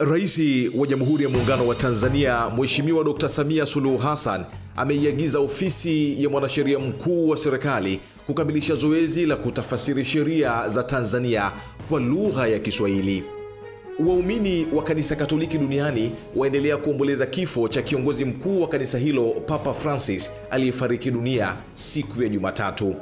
Rais wa Jamhuri ya Muungano wa Tanzania Mheshimiwa Dr. Samia Suluhu Hassan ameiagiza ofisi ya mwanasheria mkuu wa serikali kukamilisha zoezi la kutafasiri sheria za Tanzania kwa lugha ya Kiswahili. Waumini wa kanisa Katoliki duniani waendelea kuomboleza kifo cha kiongozi mkuu wa kanisa hilo Papa Francis aliyefariki dunia siku ya Jumatatu.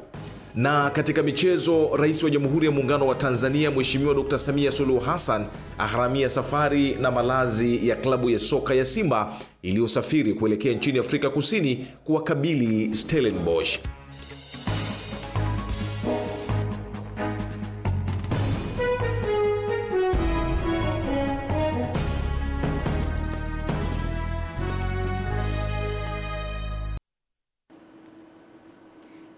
Na katika michezo, Rais wa Jamhuri ya Muungano wa Tanzania Mheshimiwa Dr. Samia Suluhu Hassan aharamia safari na malazi ya klabu ya soka ya Simba iliyosafiri kuelekea nchini Afrika Kusini kuwakabili Stellenbosch.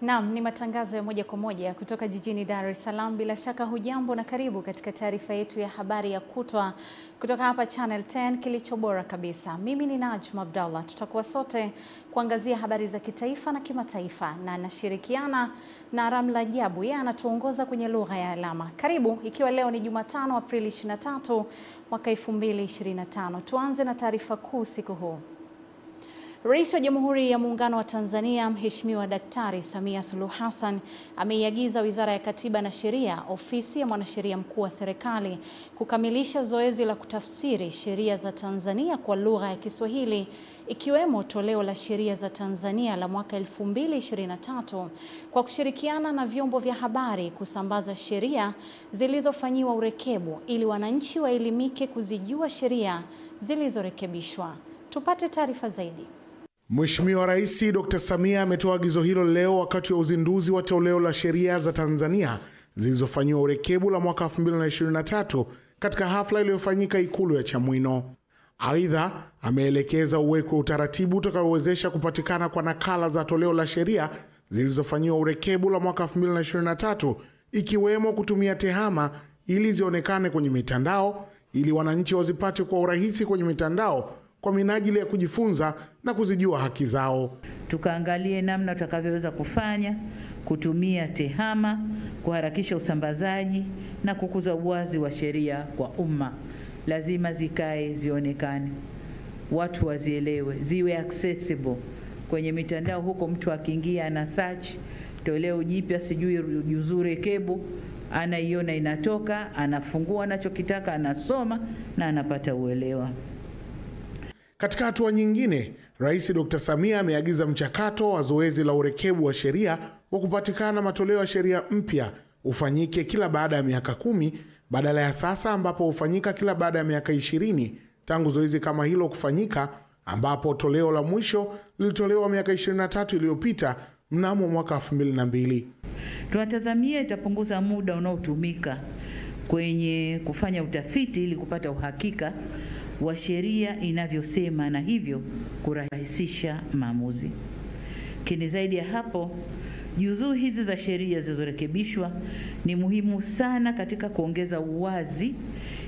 Naam, ni matangazo ya moja kwa moja kutoka jijini Dar es Salaam. Bila shaka hujambo na karibu katika taarifa yetu ya habari ya kutwa kutoka hapa Channel 10, kilicho bora kabisa. Mimi ni Najma Abdallah. Tutakuwa sote kuangazia habari za kitaifa na kimataifa, na nashirikiana na Ramla Jabu, yeye anatuongoza kwenye lugha ya alama. Karibu, ikiwa leo ni Jumatano Aprili 23 mwaka 2025. Tuanze na taarifa kuu siku huu. Rais wa Jamhuri ya Muungano wa Tanzania Mheshimiwa Daktari Samia Suluhu Hassan ameiagiza Wizara ya Katiba na Sheria, Ofisi ya Mwanasheria Mkuu wa Serikali kukamilisha zoezi la kutafsiri sheria za Tanzania kwa lugha ya Kiswahili, ikiwemo toleo la sheria za Tanzania la mwaka 2023 kwa kushirikiana na vyombo vya habari kusambaza sheria zilizofanyiwa urekebu ili wananchi waelimike kuzijua sheria zilizorekebishwa. Tupate taarifa zaidi. Mheshimiwa Rais Dr. Samia ametoa agizo hilo leo wakati wa uzinduzi wa toleo la sheria za Tanzania zilizofanyiwa urekebu la mwaka 2023 katika hafla iliyofanyika Ikulu ya Chamwino. Aidha, ameelekeza uwekwe utaratibu utakaowezesha kupatikana kwa nakala za toleo la sheria zilizofanyiwa urekebu la mwaka 2023, ikiwemo kutumia tehama ili zionekane kwenye mitandao ili wananchi wazipate kwa urahisi kwenye mitandao kwa minajili ya kujifunza na kuzijua haki zao. Tukaangalie namna tutakavyoweza kufanya kutumia tehama kuharakisha usambazaji na kukuza uwazi wa sheria kwa umma. Lazima zikae, zionekane, watu wazielewe, ziwe accessible kwenye mitandao. Huko mtu akiingia ana search toleo jipya, sijui juzuu rekebu, anaiona inatoka, anafungua anachokitaka, anasoma na anapata uelewa. Katika hatua nyingine, Rais Dr. Samia ameagiza mchakato wa zoezi la urekebu wa sheria wa kupatikana matoleo ya sheria mpya ufanyike kila baada ya miaka 10 badala ya sasa ambapo hufanyika kila baada ya miaka 20 tangu zoezi kama hilo kufanyika, ambapo toleo la mwisho lilitolewa miaka 23 iliyopita mnamo mwaka 2002. Tunatazamia itapunguza muda unaotumika kwenye kufanya utafiti ili kupata uhakika wa sheria inavyosema na hivyo kurahisisha maamuzi. Lakini zaidi ya hapo, juzuu hizi za sheria zilizorekebishwa ni muhimu sana katika kuongeza uwazi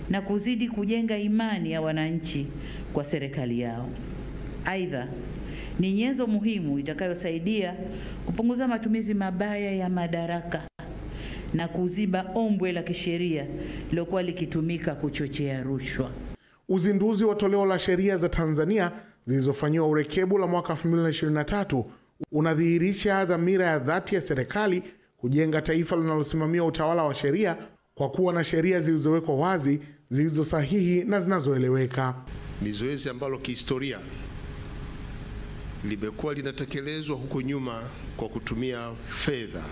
na kuzidi kujenga imani ya wananchi kwa serikali yao. Aidha, ni nyenzo muhimu itakayosaidia kupunguza matumizi mabaya ya madaraka na kuziba ombwe la kisheria lilokuwa likitumika kuchochea rushwa. Uzinduzi wa toleo la sheria za Tanzania zilizofanyiwa urekebu la mwaka 2023 unadhihirisha dhamira ya dhati ya serikali kujenga taifa linalosimamia utawala wa sheria kwa kuwa na sheria zilizowekwa wazi, zilizo sahihi na zinazoeleweka. Ni zoezi ambalo kihistoria limekuwa linatekelezwa huko nyuma kwa kutumia fedha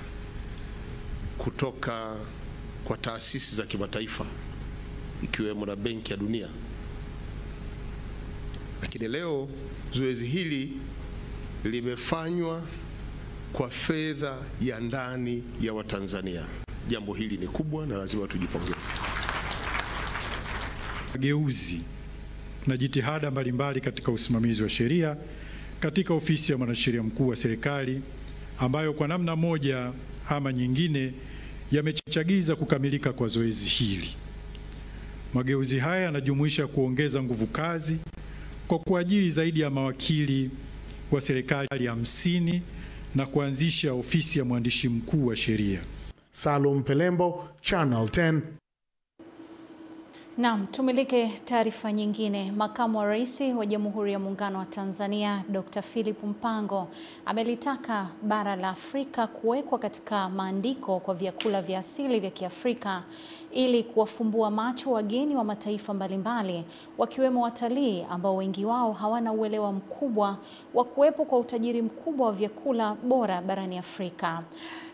kutoka kwa taasisi za kimataifa ikiwemo na Benki ya Dunia. Lakini leo zoezi hili limefanywa kwa fedha ya ndani ya Watanzania. Jambo hili ni kubwa na lazima tujipongeze. Mageuzi na jitihada mbalimbali katika usimamizi wa sheria katika Ofisi ya Mwanasheria Mkuu wa Serikali, ambayo kwa namna moja ama nyingine yamechagiza kukamilika kwa zoezi hili. Mageuzi haya yanajumuisha kuongeza nguvu kazi kwa kuajiri zaidi ya mawakili wa serikali 50 na kuanzisha ofisi ya mwandishi mkuu wa sheria. Salum Pelembo, Channel 10. Naam, tumilike taarifa nyingine. Makamu wa Rais wa Jamhuri ya Muungano wa Tanzania, Dr. Philip Mpango amelitaka bara la Afrika kuwekwa katika maandiko kwa vyakula vya asili vya Kiafrika ili kuwafumbua macho wageni wa mataifa mbalimbali wakiwemo watalii ambao wengi wao hawana uelewa mkubwa wa kuwepo kwa utajiri mkubwa wa vyakula bora barani Afrika.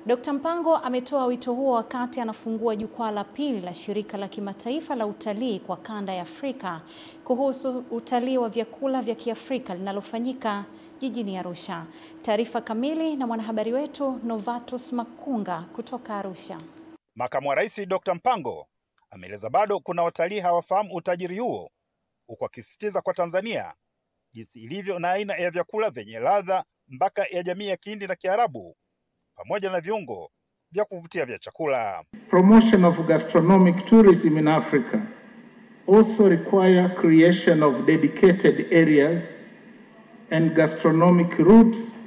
Dr. Mpango ametoa wito huo wakati anafungua jukwaa la pili la shirika la kimataifa la utalii kwa kanda ya Afrika kuhusu utalii wa vyakula vya Kiafrika linalofanyika jijini Arusha. Taarifa kamili na mwanahabari wetu Novatus Makunga kutoka Arusha. Makamu wa Rais Dr. Mpango ameeleza bado kuna watalii hawafahamu utajiri huo, huku akisisitiza kwa Tanzania jinsi ilivyo na aina ya vyakula vyenye ladha mpaka ya jamii ya Kihindi na Kiarabu pamoja na viungo vya kuvutia vya chakula. Promotion of gastronomic tourism in Africa also require creation of dedicated areas and gastronomic routes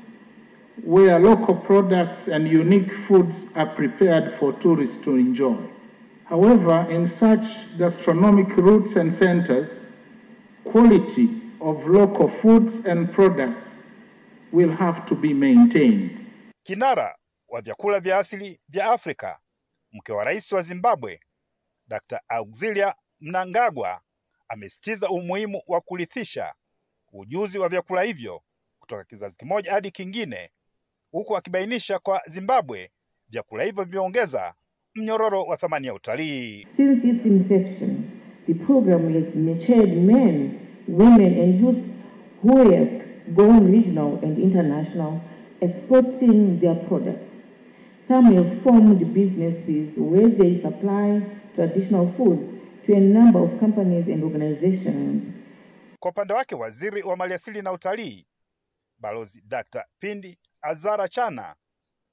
where local products and unique foods are prepared for tourists to enjoy. However, in such gastronomic routes and centers, quality of local foods and products will have to be maintained. Kinara wa vyakula vya asili vya Afrika, mke wa Rais wa Zimbabwe, Dr. Auxilia Mnangagwa, amesisitiza umuhimu wa kurithisha ujuzi wa vyakula hivyo kutoka kizazi kimoja hadi kingine, huku akibainisha kwa Zimbabwe vyakula hivyo vimeongeza mnyororo wa thamani ya utalii. Since its inception, the program has nurtured men, women and youth who have gone regional and international exporting their products. Some have formed businesses where they supply traditional foods to a number of companies and organizations. Kwa upande wake, Waziri wa Maliasili na Utalii, Balozi Dr. Pindi Azara Chana,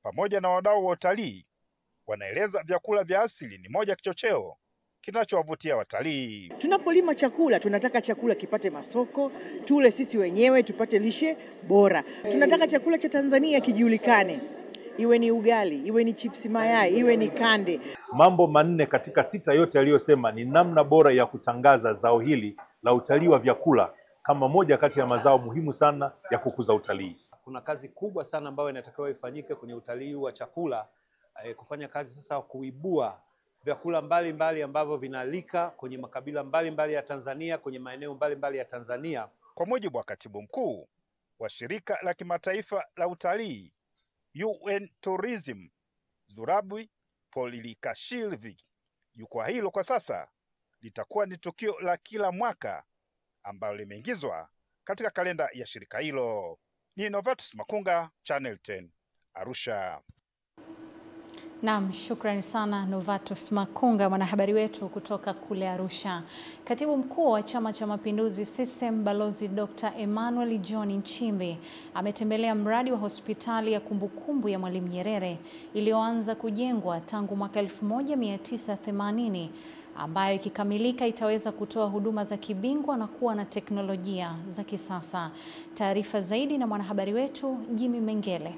pamoja na wadau wa utalii wanaeleza vyakula vya asili ni moja kichocheo kinachowavutia watalii. Tunapolima chakula, tunataka chakula kipate masoko, tule sisi wenyewe tupate lishe bora. Tunataka chakula cha Tanzania kijulikane. Iwe ni ugali, iwe ni chipsi mayai, iwe ni kande. Mambo manne katika 6 yote aliyosema ni namna bora ya kutangaza zao hili la utalii wa vyakula kama moja kati ya mazao muhimu sana ya kukuza utalii. Kuna kazi kubwa sana ambayo inatakiwa ifanyike kwenye utalii wa chakula, kufanya kazi sasa kuibua vyakula mbalimbali ambavyo vinalika kwenye makabila mbalimbali ya Tanzania, kwenye maeneo mbalimbali ya Tanzania. Kwa mujibu wa Katibu Mkuu wa Shirika la Kimataifa la Utalii UN Tourism, Zurabwi Polilikashilvi, jukwaa hilo kwa sasa litakuwa ni tukio la kila mwaka ambalo limeingizwa katika kalenda ya shirika hilo. Ni Novatus Makunga, Channel 10, Arusha. Naam, shukrani sana Novatus Makunga, mwanahabari wetu kutoka kule Arusha. Katibu Mkuu wa Chama cha Mapinduzi CCM Balozi Dr. Emmanuel John Nchimbi ametembelea mradi wa hospitali ya kumbukumbu ya Mwalimu Nyerere iliyoanza kujengwa tangu mwaka 1980 ambayo ikikamilika itaweza kutoa huduma za kibingwa na kuwa na teknolojia za kisasa. Taarifa zaidi na mwanahabari wetu Jimmy Mengele.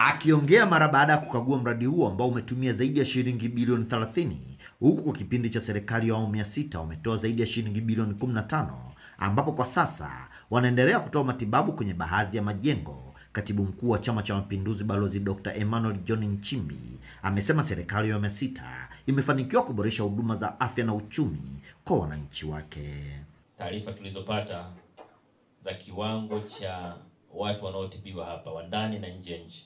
Akiongea mara baada ya kukagua mradi huo ambao umetumia zaidi ya shilingi bilioni 30, huku kwa kipindi cha serikali ya awamu ya 6 wametoa zaidi ya shilingi bilioni 15, ambapo kwa sasa wanaendelea kutoa matibabu kwenye baadhi ya majengo. Katibu Mkuu wa Chama cha Mapinduzi Balozi Dr. Emmanuel John Nchimbi amesema serikali ya awamu ya 6 imefanikiwa kuboresha huduma za afya na uchumi kwa wananchi wake. Taarifa tulizopata za kiwango cha watu wanaotibiwa hapa wa ndani na nje ya nchi,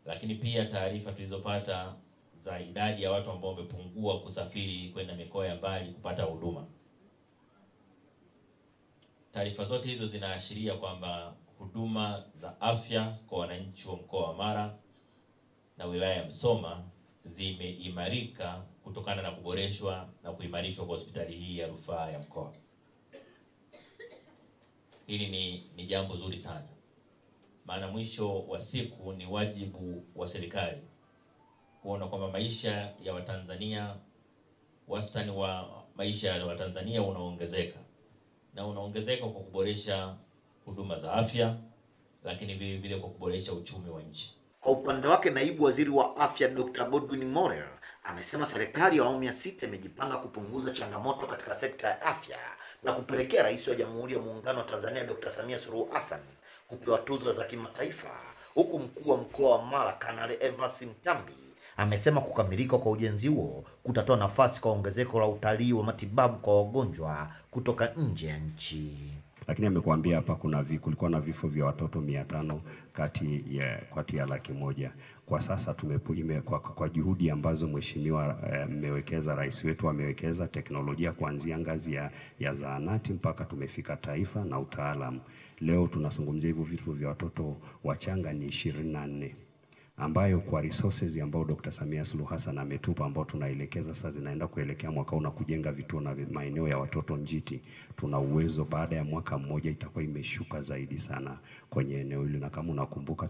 lakini pia taarifa tulizopata za idadi ya watu ambao wamepungua kusafiri kwenda mikoa ya mbali kupata huduma. Taarifa zote hizo zinaashiria kwamba huduma za afya kwa wananchi wa mkoa wa Mara na wilaya ya Msoma zimeimarika kutokana na kuboreshwa na kuimarishwa kwa hospitali hii ya rufaa ya mkoa. Hili ni jambo zuri sana. Maana mwisho wa siku ni wajibu wa serikali kuona kwamba maisha ya Watanzania, wastani wa maisha ya Watanzania unaongezeka, na unaongezeka kwa kuboresha huduma za afya, lakini vile vile kwa kuboresha uchumi wa nchi. Kwa upande wake, naibu waziri wa afya Dr. Godwin Mollel amesema serikali ya awamu ya 6 imejipanga kupunguza changamoto katika sekta ya afya na kupelekea Rais wa Jamhuri ya Muungano wa Tanzania Dr. Samia Suluhu Hassan kupewa tuzo za kimataifa, huku mkuu wa mkoa wa Mara Kanali Evans Mtambi amesema kukamilika kwa ujenzi huo kutatoa nafasi kwa ongezeko la utalii wa matibabu kwa wagonjwa kutoka nje ya nchi. Lakini amekuambia hapa kulikuwa na vifo vya watoto 500 kati ya 100,000. Kwa sasa kwa juhudi ambazo mheshimiwa mmewekeza, rais wetu amewekeza teknolojia kuanzia ngazi ya zahanati mpaka tumefika taifa na utaalamu. Leo tunazungumzia hivyo vifo vya watoto wachanga ni 24, ambayo kwa resources ambao Dr. Samia Suluhu Hassan ametupa, ambao tunaelekeza sasa zinaenda kuelekea mwaka una kujenga vituo na maeneo ya watoto njiti. Tuna uwezo baada ya mwaka mmoja itakuwa imeshuka zaidi sana kwenye eneo hili, na kama unakumbuka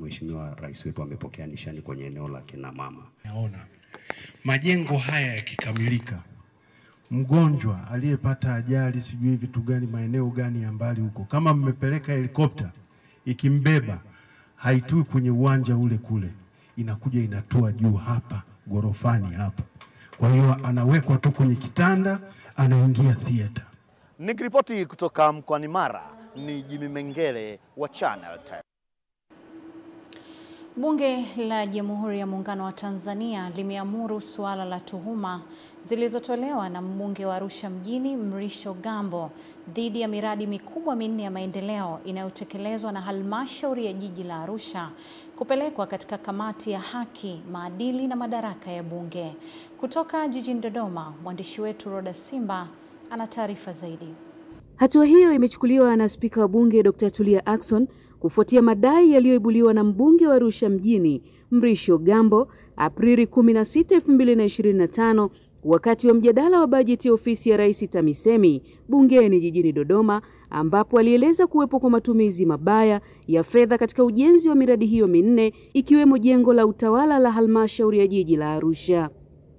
mheshimiwa rais wetu amepokea nishani kwenye eneo la kina mama. Naona majengo haya yakikamilika, mgonjwa aliyepata ajali sijui vitu gani maeneo gani ya mbali huko, kama mmepeleka helikopta ikimbeba, haitui kwenye uwanja ule kule, inakuja inatua juu hapa gorofani hapa. Kwa hiyo anawekwa tu kwenye kitanda, anaingia theater. Nikiripoti kutoka mkoani Mara, ni Jimmy Mengele wa Channel 10. Bunge la Jamhuri ya Muungano wa Tanzania limeamuru suala la tuhuma zilizotolewa na mbunge wa Arusha mjini Mrisho Gambo dhidi ya miradi mikubwa 4 ya maendeleo inayotekelezwa na halmashauri ya jiji la Arusha kupelekwa katika kamati ya haki, maadili na madaraka ya bunge. Kutoka jijini Dodoma, mwandishi wetu Roda Simba ana taarifa zaidi. Hatua hiyo imechukuliwa na Spika wa Bunge Dr. Tulia Ackson kufuatia madai yaliyoibuliwa na mbunge wa Arusha mjini Mrisho Gambo Aprili 16, 2025 wakati wa mjadala wa bajeti ya ofisi ya Rais TAMISEMI bungeni jijini Dodoma, ambapo alieleza kuwepo kwa matumizi mabaya ya fedha katika ujenzi wa miradi hiyo 4 ikiwemo jengo la utawala la halmashauri ya jiji la Arusha.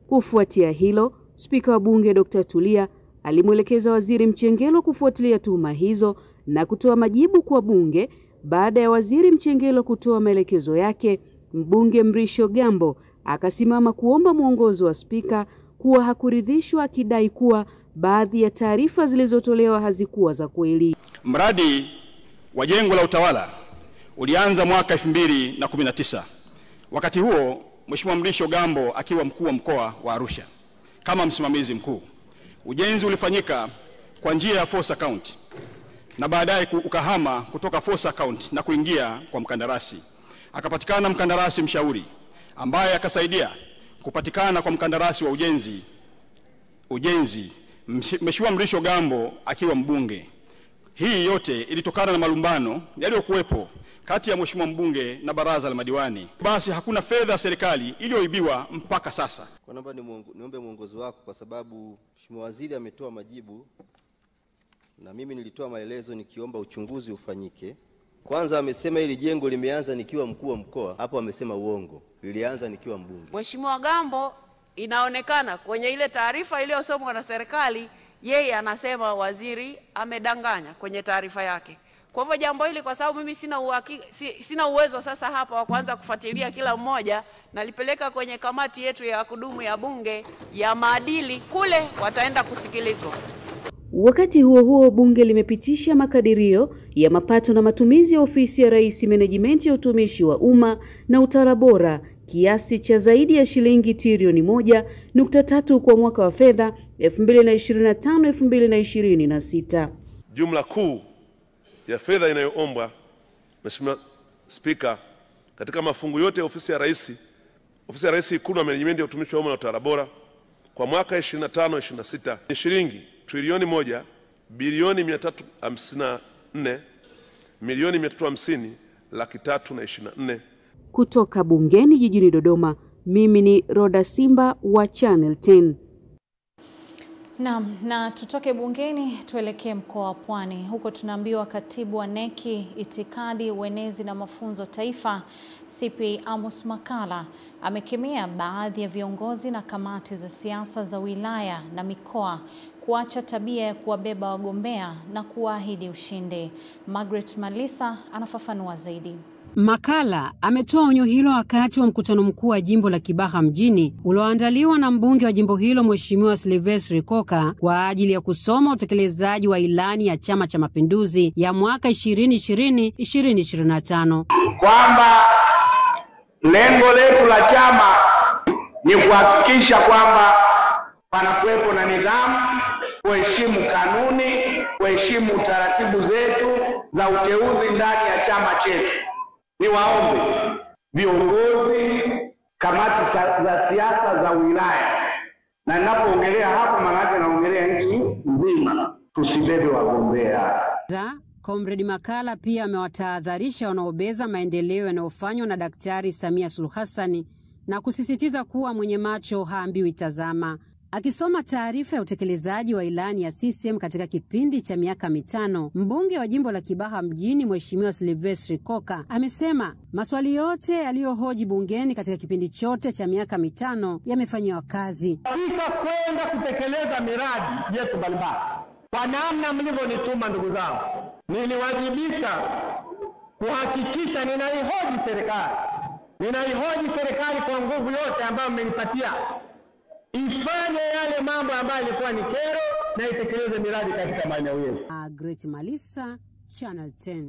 Kufuatia hilo, Spika wa Bunge Dr. Tulia alimwelekeza Waziri Mchengerwa kufuatilia tuhuma hizo na kutoa majibu kwa bunge. Baada ya Waziri Mchengerwa kutoa maelekezo yake, mbunge Mrisho Gambo akasimama kuomba mwongozo wa Spika kuwa hakuridhishwa, akidai kuwa baadhi ya taarifa zilizotolewa hazikuwa za kweli. Mradi wa jengo la utawala ulianza mwaka 2019. Wakati huo Mheshimiwa Mrisho Gambo akiwa mkuu wa mkoa wa Arusha kama msimamizi mkuu. Ujenzi ulifanyika kwa njia ya force account na baadaye ukahama kutoka force account na kuingia kwa mkandarasi. Akapatikana mkandarasi mshauri ambaye akasaidia kupatikana kwa mkandarasi wa ujenzi Mheshimiwa Mrisho Gambo akiwa mbunge. Hii yote ilitokana na malumbano yaliyokuwepo kati ya Mheshimiwa mbunge na baraza la madiwani. Basi hakuna fedha ya serikali iliyoibiwa mpaka sasa. Kwa naomba niombe mwongozo wako, kwa sababu Mheshimiwa Waziri ametoa majibu na mimi nilitoa maelezo nikiomba uchunguzi ufanyike. Kwanza amesema hili jengo limeanza nikiwa mkuu wa mkoa, hapo amesema uongo. Lilianza nikiwa mbunge. Mheshimiwa Gambo, inaonekana kwenye ile taarifa iliyosomwa na serikali, yeye anasema waziri amedanganya kwenye taarifa yake. Kwa hivyo jambo hili, kwa sababu mimi sina uwezo sasa hapa wa kuanza kufuatilia kila mmoja, nalipeleka kwenye kamati yetu ya kudumu ya bunge ya maadili, kule wataenda kusikilizwa. Wakati huo huo, bunge limepitisha makadirio ya mapato na matumizi ya ofisi ya Rais, Menejimenti ya utumishi wa umma na utawala bora kiasi cha zaidi ya shilingi trilioni 1.3 kwa mwaka wa fedha 2025-2026. Jumla kuu ya fedha inayoombwa, Mheshimiwa Spika, katika mafungu yote ya ofisi ya Rais Ikulu na Menejimenti ya utumishi wa umma na utawala bora kwa mwaka 25-26 ni shilingi trilioni 1 bilioni 354 milioni 350 laki 324. Kutoka bungeni jijini Dodoma, mimi ni Roda Simba wa Channel 10. Naam, na tutoke bungeni tuelekee mkoa wa Pwani. Huko tunaambiwa katibu wa neki itikadi, uenezi na mafunzo taifa CPA Amos Makalla amekemea baadhi ya viongozi na kamati za siasa za wilaya na mikoa kuacha tabia ya kuwabeba wagombea na kuahidi ushindi. Margaret Malisa anafafanua zaidi. Makala ametoa onyo hilo wakati wa mkutano mkuu wa jimbo la Kibaha mjini ulioandaliwa na mbunge wa jimbo hilo Mheshimiwa Sylvester Koka kwa ajili ya kusoma utekelezaji wa ilani ya Chama cha Mapinduzi ya mwaka 2020-2025. Kwamba lengo letu la chama ni kuhakikisha kwamba panakuwepo na nidhamu, kuheshimu kanuni, kuheshimu taratibu zetu za uteuzi ndani ya chama chetu. Niwaombe viongozi, kamati za siasa za wilaya, na ninapoongelea hapa maana naongelea nchi nzima, tusibebe wagombea. Comrade Makala pia amewatahadharisha wanaobeza maendeleo yanayofanywa na Daktari Samia Suluhu Hassan na kusisitiza kuwa mwenye macho haambiwi tazama. Akisoma taarifa ya utekelezaji wa ilani ya CCM katika kipindi cha miaka 5, mbunge wa jimbo la Kibaha mjini Mheshimiwa Sylvester Koka amesema maswali yote yaliyohoji bungeni katika kipindi chote cha miaka 5 yamefanywa kazi. Katika kwenda kutekeleza miradi yetu mbalimbali, kwa namna mlivyonituma ndugu zangu, niliwajibika kuhakikisha ninaihoji serikali kwa nguvu yote ambayo mmenipatia, ifanye yale mambo ambayo yalikuwa ni kero na itekeleze miradi katika maeneo yetu. Great Malisa, Channel 10.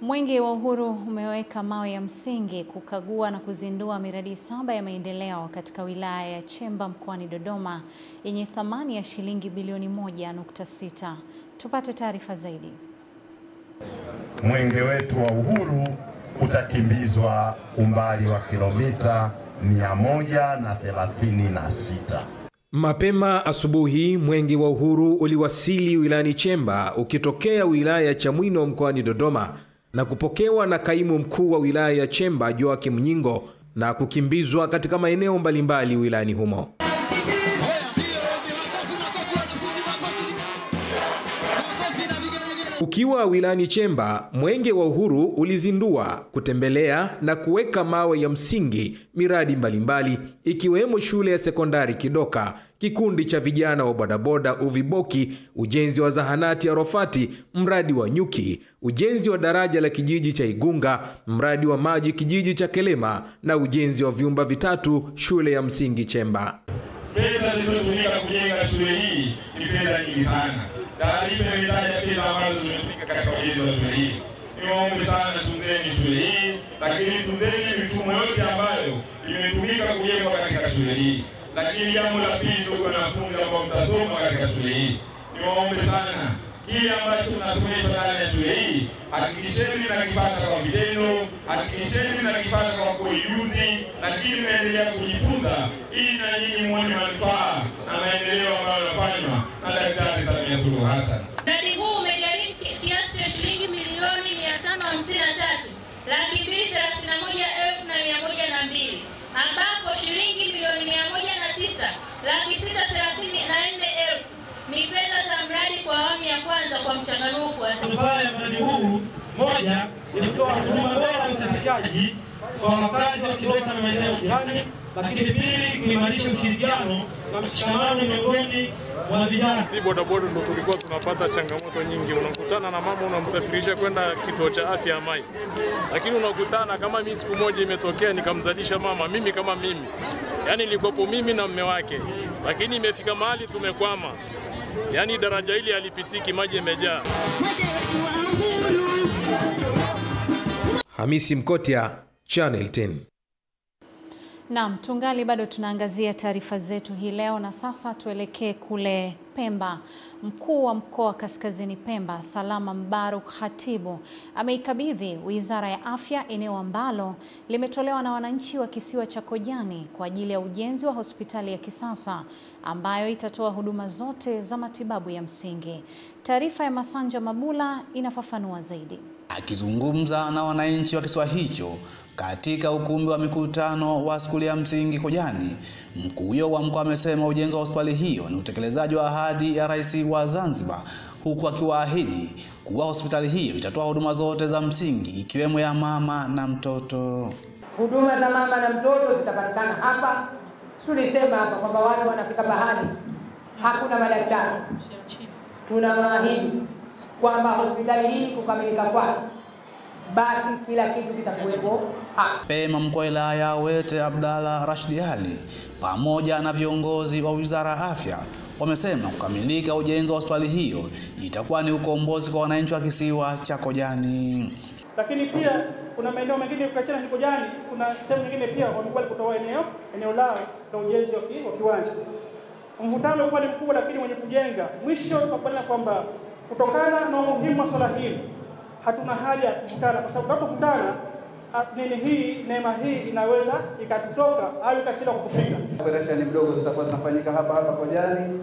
Mwenge wa Uhuru umeweka mawe ya msingi kukagua na kuzindua miradi 7 ya maendeleo katika wilaya ya Chemba mkoani Dodoma yenye thamani ya shilingi bilioni 1.6. Tupate taarifa zaidi. Mwenge wetu wa Uhuru utakimbizwa umbali wa kilomita 136. Mapema asubuhi Mwenge wa Uhuru uliwasili wilayani Chemba ukitokea wilaya ya Chamwino mkoani Dodoma na kupokewa na kaimu mkuu wa wilaya ya Chemba Joakim Nyingo na kukimbizwa katika maeneo mbalimbali wilayani humo. Ukiwa wilayani Chemba, Mwenge wa Uhuru ulizindua, kutembelea na kuweka mawe ya msingi miradi mbalimbali ikiwemo shule ya sekondari Kidoka, kikundi cha vijana wa bodaboda Uviboki, ujenzi wa zahanati ya Rofati, mradi wa Nyuki, ujenzi wa daraja la kijiji cha Igunga, mradi wa maji kijiji cha Kelema na ujenzi wa vyumba vitatu shule ya msingi Chemba. Pesa zilizotumika kujenga shule hii ni fedha nyingi sana. Taarifa imetaja fedha ambazo zimetumika katika ujenzi wa shule hii. Niwaombe sana tunzeni shule hii, lakini tunzeni mifumo yote ambayo imetumika kujengwa katika shule hii. Lakini jambo la pili, ndugu wanafunzi ambao mtasoma katika shule hii, niwaombe sana kile ambacho tunasomeshwa ndani ya shule hii, hakikisheni mnakipata kwa vitendo, hakikisheni mnakipata kwa ujuzi, lakini mnaendelea kujifunza ili na nyinyi muone manufaa na maendeleo ambayo yanafanywa na Daktari Samia Suluhu Hassan. Mradi huu umegharimu kiasi cha shilingi milioni 553,131,102 ambapo shilingi milioni 109,634,000 ni fedha za mradi kwa awamu ya kwanza kwa mchanganufu. Manufaa ya mradi huu, moja, ni kutoa huduma bora ya usafirishaji kwa wakazi wa Kidoka na maeneo jirani, lakini pili, kuimarisha ushirikiano na mshikamano miongoni mwa vijana. Si bodaboda ndo tulikuwa tunapata changamoto nyingi. Unakutana na mama unamsafirisha kwenda kituo cha afya Mai, lakini unakutana kama mimi siku moja imetokea nikamzalisha mama mimi kama mimi, yani nilikopo mimi na mume wake, lakini imefika mahali tumekwama, yani daraja hili halipitiki, maji yamejaa. Hamisi Mkotia, Channel 10. Naam, tungali bado tunaangazia taarifa zetu hii leo, na sasa tuelekee kule Pemba. Mkuu wa mkoa wa Kaskazini Pemba, Salama Mbaruk Hatibu, ameikabidhi Wizara ya Afya eneo ambalo limetolewa na wananchi wa kisiwa cha Kojani kwa ajili ya ujenzi wa hospitali ya kisasa ambayo itatoa huduma zote za matibabu ya msingi. Taarifa ya Masanja Mabula inafafanua zaidi. Akizungumza na wananchi wa kisiwa hicho katika ukumbi wa mikutano wa skuli ya msingi Kojani, mkuu huyo wa mkoa amesema ujenzi wa hospitali hiyo ni utekelezaji wa ahadi ya Rais wa Zanzibar, huku akiwaahidi kuwa hospitali hiyo itatoa huduma zote za msingi ikiwemo ya mama na mtoto. Huduma za mama na mtoto zitapatikana hapa. Tulisema hapa kwamba watu wanafika bahari hakuna madaktari. Tunawaahidi kwamba hospitali hii kukamilika kwake basi kila kitu kitakuwepo hapa. Pema mkuu wa wilaya ya Wete Abdalla Rashid Ali pamoja na viongozi wa Wizara ya Afya wamesema kukamilika ujenzi wa hospitali hiyo itakuwa ni ukombozi kwa wananchi wa kisiwa cha Kojani. Lakini pia kuna maeneo mengine ukiachana na Kojani, kuna sehemu nyingine pia wamekubali kutoa eneo lao la ujenzi wa kiwanja. Mvutano kwa ni mkubwa, lakini mwenye kujenga mwisho tukakubaliana kwamba kutokana na umuhimu wa swala hili hatuna haja ya kuvutana, kwa sababu tunapokutana neema hii inaweza ikatoka au ikachelewa kufika. Operesheni mdogo zitakuwa zinafanyika hapa Kojani.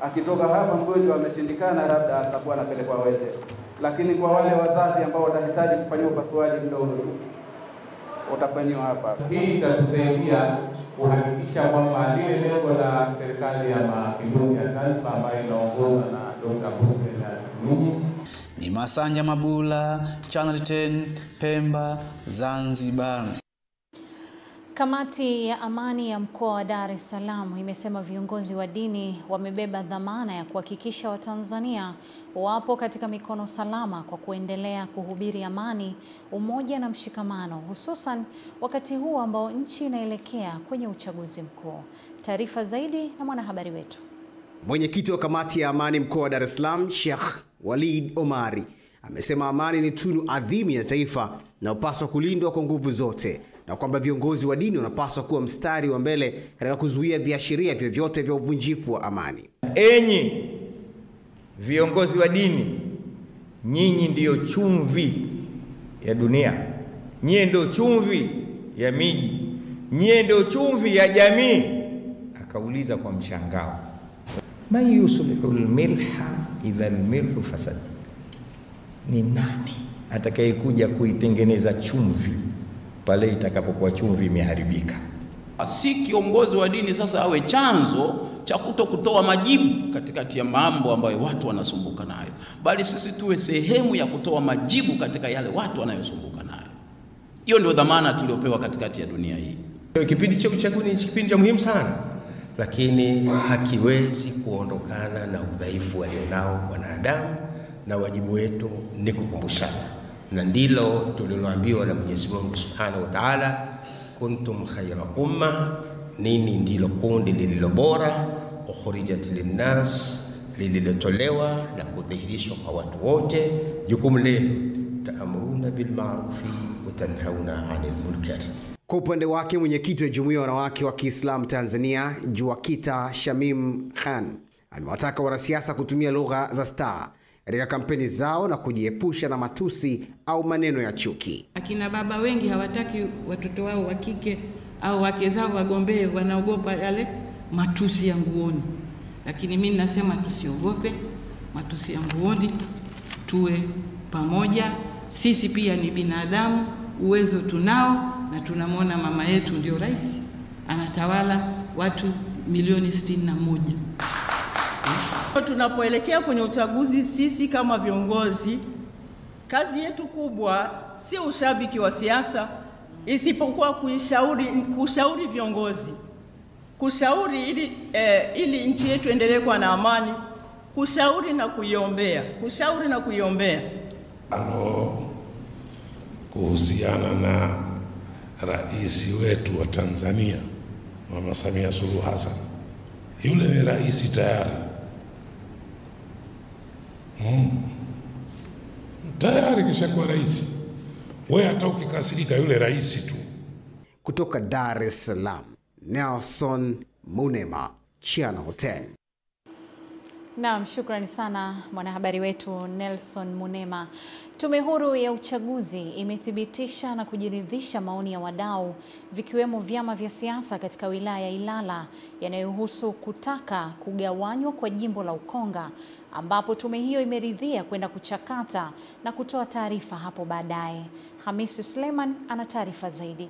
Akitoka hapa mgonjwa ameshindikana, labda atakuwa anapelekwa Wete. Lakini kwa wale wazazi ambao watahitaji kufanywa upasuaji mdogo utafanywa hapa. Hii itatusaidia kuhakikisha kwamba lile lengo la serikali ya mapinduzi ya Zanzibar ambayo inaongozwa na Dr. Hussein Mwinyi. Ni Masanja Mabula, Channel 10, Pemba, Zanzibar. Kamati ya amani ya mkoa wa Dar es Salaam imesema viongozi wa dini wamebeba dhamana ya kuhakikisha Watanzania wapo katika mikono salama kwa kuendelea kuhubiri amani, umoja na mshikamano, hususan wakati huu ambao nchi inaelekea kwenye uchaguzi mkuu. Taarifa zaidi na mwanahabari wetu. Mwenyekiti wa kamati ya amani mkoa wa Dar es Salaam, Sheikh Walid Omari, amesema amani ni tunu adhimu ya taifa na upaswa kulindwa kwa nguvu zote, na kwamba viongozi wa dini wanapaswa kuwa mstari wa mbele katika kuzuia viashiria vyovyote vya uvunjifu wa amani. Enyi viongozi wa dini, nyinyi ndiyo chumvi ya dunia, nyinyi ndio chumvi ya miji, nyinyi ndio chumvi ya jamii. Akauliza kwa mshangao, man yuslihu almilha idha almilhu fasad, ni nani atakayekuja kuitengeneza chumvi pale itakapokuwa chumvi imeharibika? Si kiongozi wa dini sasa awe chanzo cha kutokutoa majibu katikati ya mambo ambayo watu wanasumbuka nayo, bali sisi tuwe sehemu ya kutoa majibu katika yale watu wanayosumbuka nayo. Hiyo ndio dhamana tuliopewa katikati ya dunia hii. Kipindi cha uchaguzi ni kipindi cha muhimu sana, lakini hakiwezi kuondokana na udhaifu walionao wanadamu, na wajibu wetu ni kukumbushana, na ndilo tuliloambiwa na Mwenyezi Mungu Subhanahu wa Ta'ala, kuntum khayra umma, nini ndilo kundi lililo bora, ukhrijat linnas, lililotolewa na kudhihirishwa kwa watu wote. Jukumu lenu taamruna bil ma'rufi wa tanhauna 'anil munkar. Kwa upande wake, mwenyekiti wa Jumuiya ya Wanawake wa Kiislamu Tanzania, Juwakita Shamim Khan, amewataka wanasiasa kutumia lugha za staa katika kampeni zao na kujiepusha na matusi au maneno ya chuki. Akina baba wengi hawataki watoto wao wa kike au wake zao wagombee, wanaogopa yale matusi ya nguoni. Lakini mimi nasema tusiogope matusi ya nguoni, tuwe pamoja. Sisi pia ni binadamu, uwezo tunao, na tunamwona mama yetu ndio rais, anatawala watu milioni 61. Tunapoelekea kwenye uchaguzi, sisi kama viongozi, kazi yetu kubwa si ushabiki wa siasa, isipokuwa kushauri viongozi, kushauri ili nchi yetu endelee kuwa na amani, kushauri na kuiombea. Kuhusiana na rais wetu wa Tanzania, Mama Samia Suluhu Hassan, yule ni rais tayari. Tayari kishakuwa rais. Wewe hata ukikasirika yule rais tu. Kutoka Dar es Salaam, Nelson Munema, Channel 10. Naam, shukrani sana mwanahabari wetu Nelson Munema. Tume huru ya uchaguzi imethibitisha na kujiridhisha maoni ya wadau vikiwemo vyama vya siasa katika wilaya ya Ilala yanayohusu kutaka kugawanywa kwa jimbo la Ukonga, ambapo tume hiyo imeridhia kwenda kuchakata na kutoa taarifa hapo baadaye. Hamisi Suleiman ana taarifa zaidi.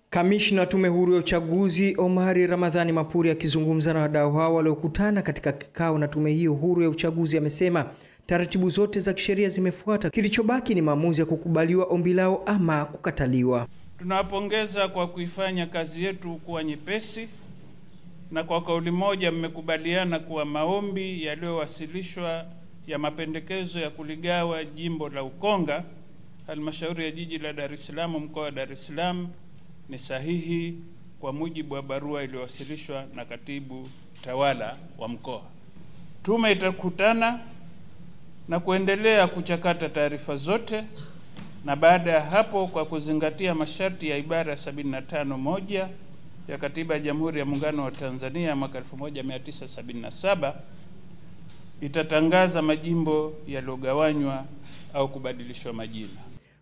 Kamishna tume huru ya uchaguzi Omari Ramadhani Mapuri akizungumza na wadau hao waliokutana katika kikao na tume hiyo huru ya uchaguzi amesema taratibu zote za kisheria zimefuata, kilichobaki ni maamuzi ya kukubaliwa ombi lao ama kukataliwa. Tunawapongeza kwa kuifanya kazi yetu kuwa nyepesi, na kwa kauli moja mmekubaliana kuwa maombi yaliyowasilishwa ya mapendekezo ya kuligawa jimbo la Ukonga halmashauri ya jiji la Dar es Salaam, mkoa wa Dar es Salaam ni sahihi kwa mujibu wa barua iliyowasilishwa na katibu tawala wa mkoa. Tume itakutana na kuendelea kuchakata taarifa zote, na baada ya hapo, kwa kuzingatia masharti ya ibara 75(1) ya Katiba ya Jamhuri ya Muungano wa Tanzania mwaka 1977, itatangaza majimbo yaliyogawanywa au kubadilishwa majina.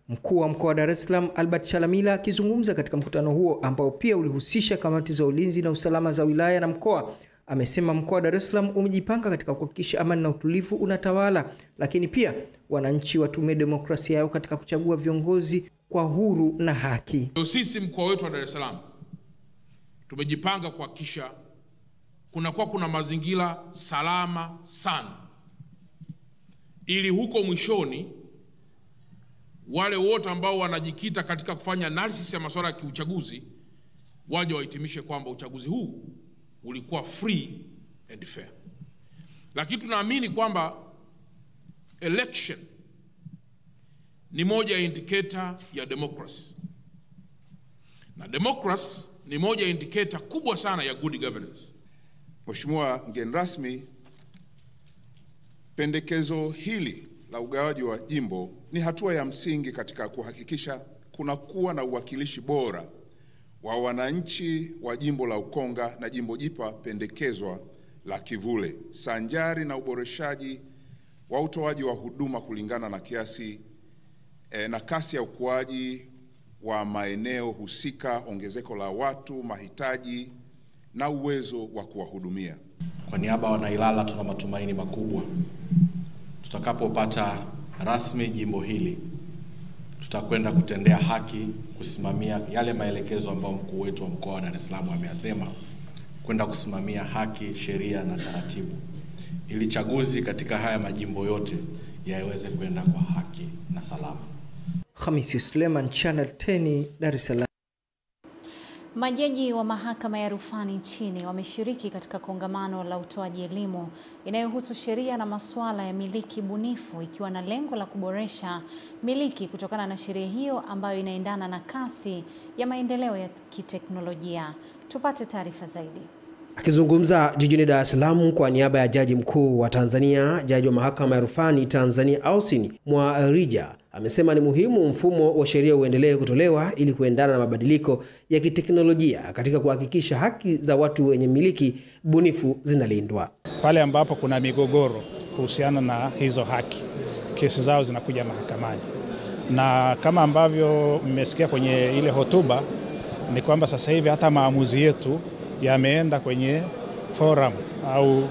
Mkuu wa mkoa wa Dar es Salaam Albert Chalamila akizungumza katika mkutano huo ambao pia ulihusisha kamati za ulinzi na usalama za wilaya na mkoa, amesema mkoa wa Dar es Salaam umejipanga katika kuhakikisha amani na utulivu unatawala, lakini pia wananchi watumie demokrasia yao katika kuchagua viongozi kwa huru na haki. Sisi mkoa wetu wa Dar es Salaam tumejipanga kuhakikisha kuna mazingira salama sana, ili huko mwishoni wale wote ambao wanajikita katika kufanya analysis ya masuala ya kiuchaguzi waje wahitimishe kwamba uchaguzi huu ulikuwa free and fair. Lakini tunaamini kwamba election ni moja ya indicator ya democracy, na democracy ni moja ya indicator kubwa sana ya good governance. Mheshimiwa mgeni rasmi, pendekezo hili la ugawaji wa jimbo ni hatua ya msingi katika kuhakikisha kunakuwa na uwakilishi bora wa wananchi wa jimbo la Ukonga na jimbo jipya pendekezwa la Kivule, sanjari na uboreshaji wa utoaji wa huduma kulingana na kiasi na kasi ya ukuaji wa maeneo husika, ongezeko la watu, mahitaji na uwezo wa kuwahudumia. Kwa niaba ya Wanailala, tuna matumaini makubwa tutakapopata rasmi jimbo hili, tutakwenda kutendea haki, kusimamia yale maelekezo ambayo mkuu wetu wa mkoa wa Dar es Salaam ameyasema, kwenda kusimamia haki, sheria na taratibu, ili chaguzi katika haya majimbo yote yaweze kwenda kwa haki na salama. Hamisi Suleiman, Channel 10, Dar es Salaam. Majaji wa mahakama ya rufani nchini wameshiriki katika kongamano la utoaji elimu inayohusu sheria na masuala ya miliki bunifu, ikiwa na lengo la kuboresha miliki kutokana na sheria hiyo ambayo inaendana na kasi ya maendeleo ya kiteknolojia. Tupate taarifa zaidi. Akizungumza jijini Dar es Salaam kwa niaba ya Jaji Mkuu wa Tanzania, Jaji wa Mahakama ya Rufani Tanzania Austin Mwarija amesema ni muhimu mfumo wa sheria uendelee kutolewa ili kuendana na mabadiliko ya kiteknolojia katika kuhakikisha haki za watu wenye miliki bunifu zinalindwa. Pale ambapo kuna migogoro kuhusiana na hizo haki, kesi zao zinakuja mahakamani. Na kama ambavyo mmesikia kwenye ile hotuba, ni kwamba sasa hivi hata maamuzi yetu yameenda kwenye forum au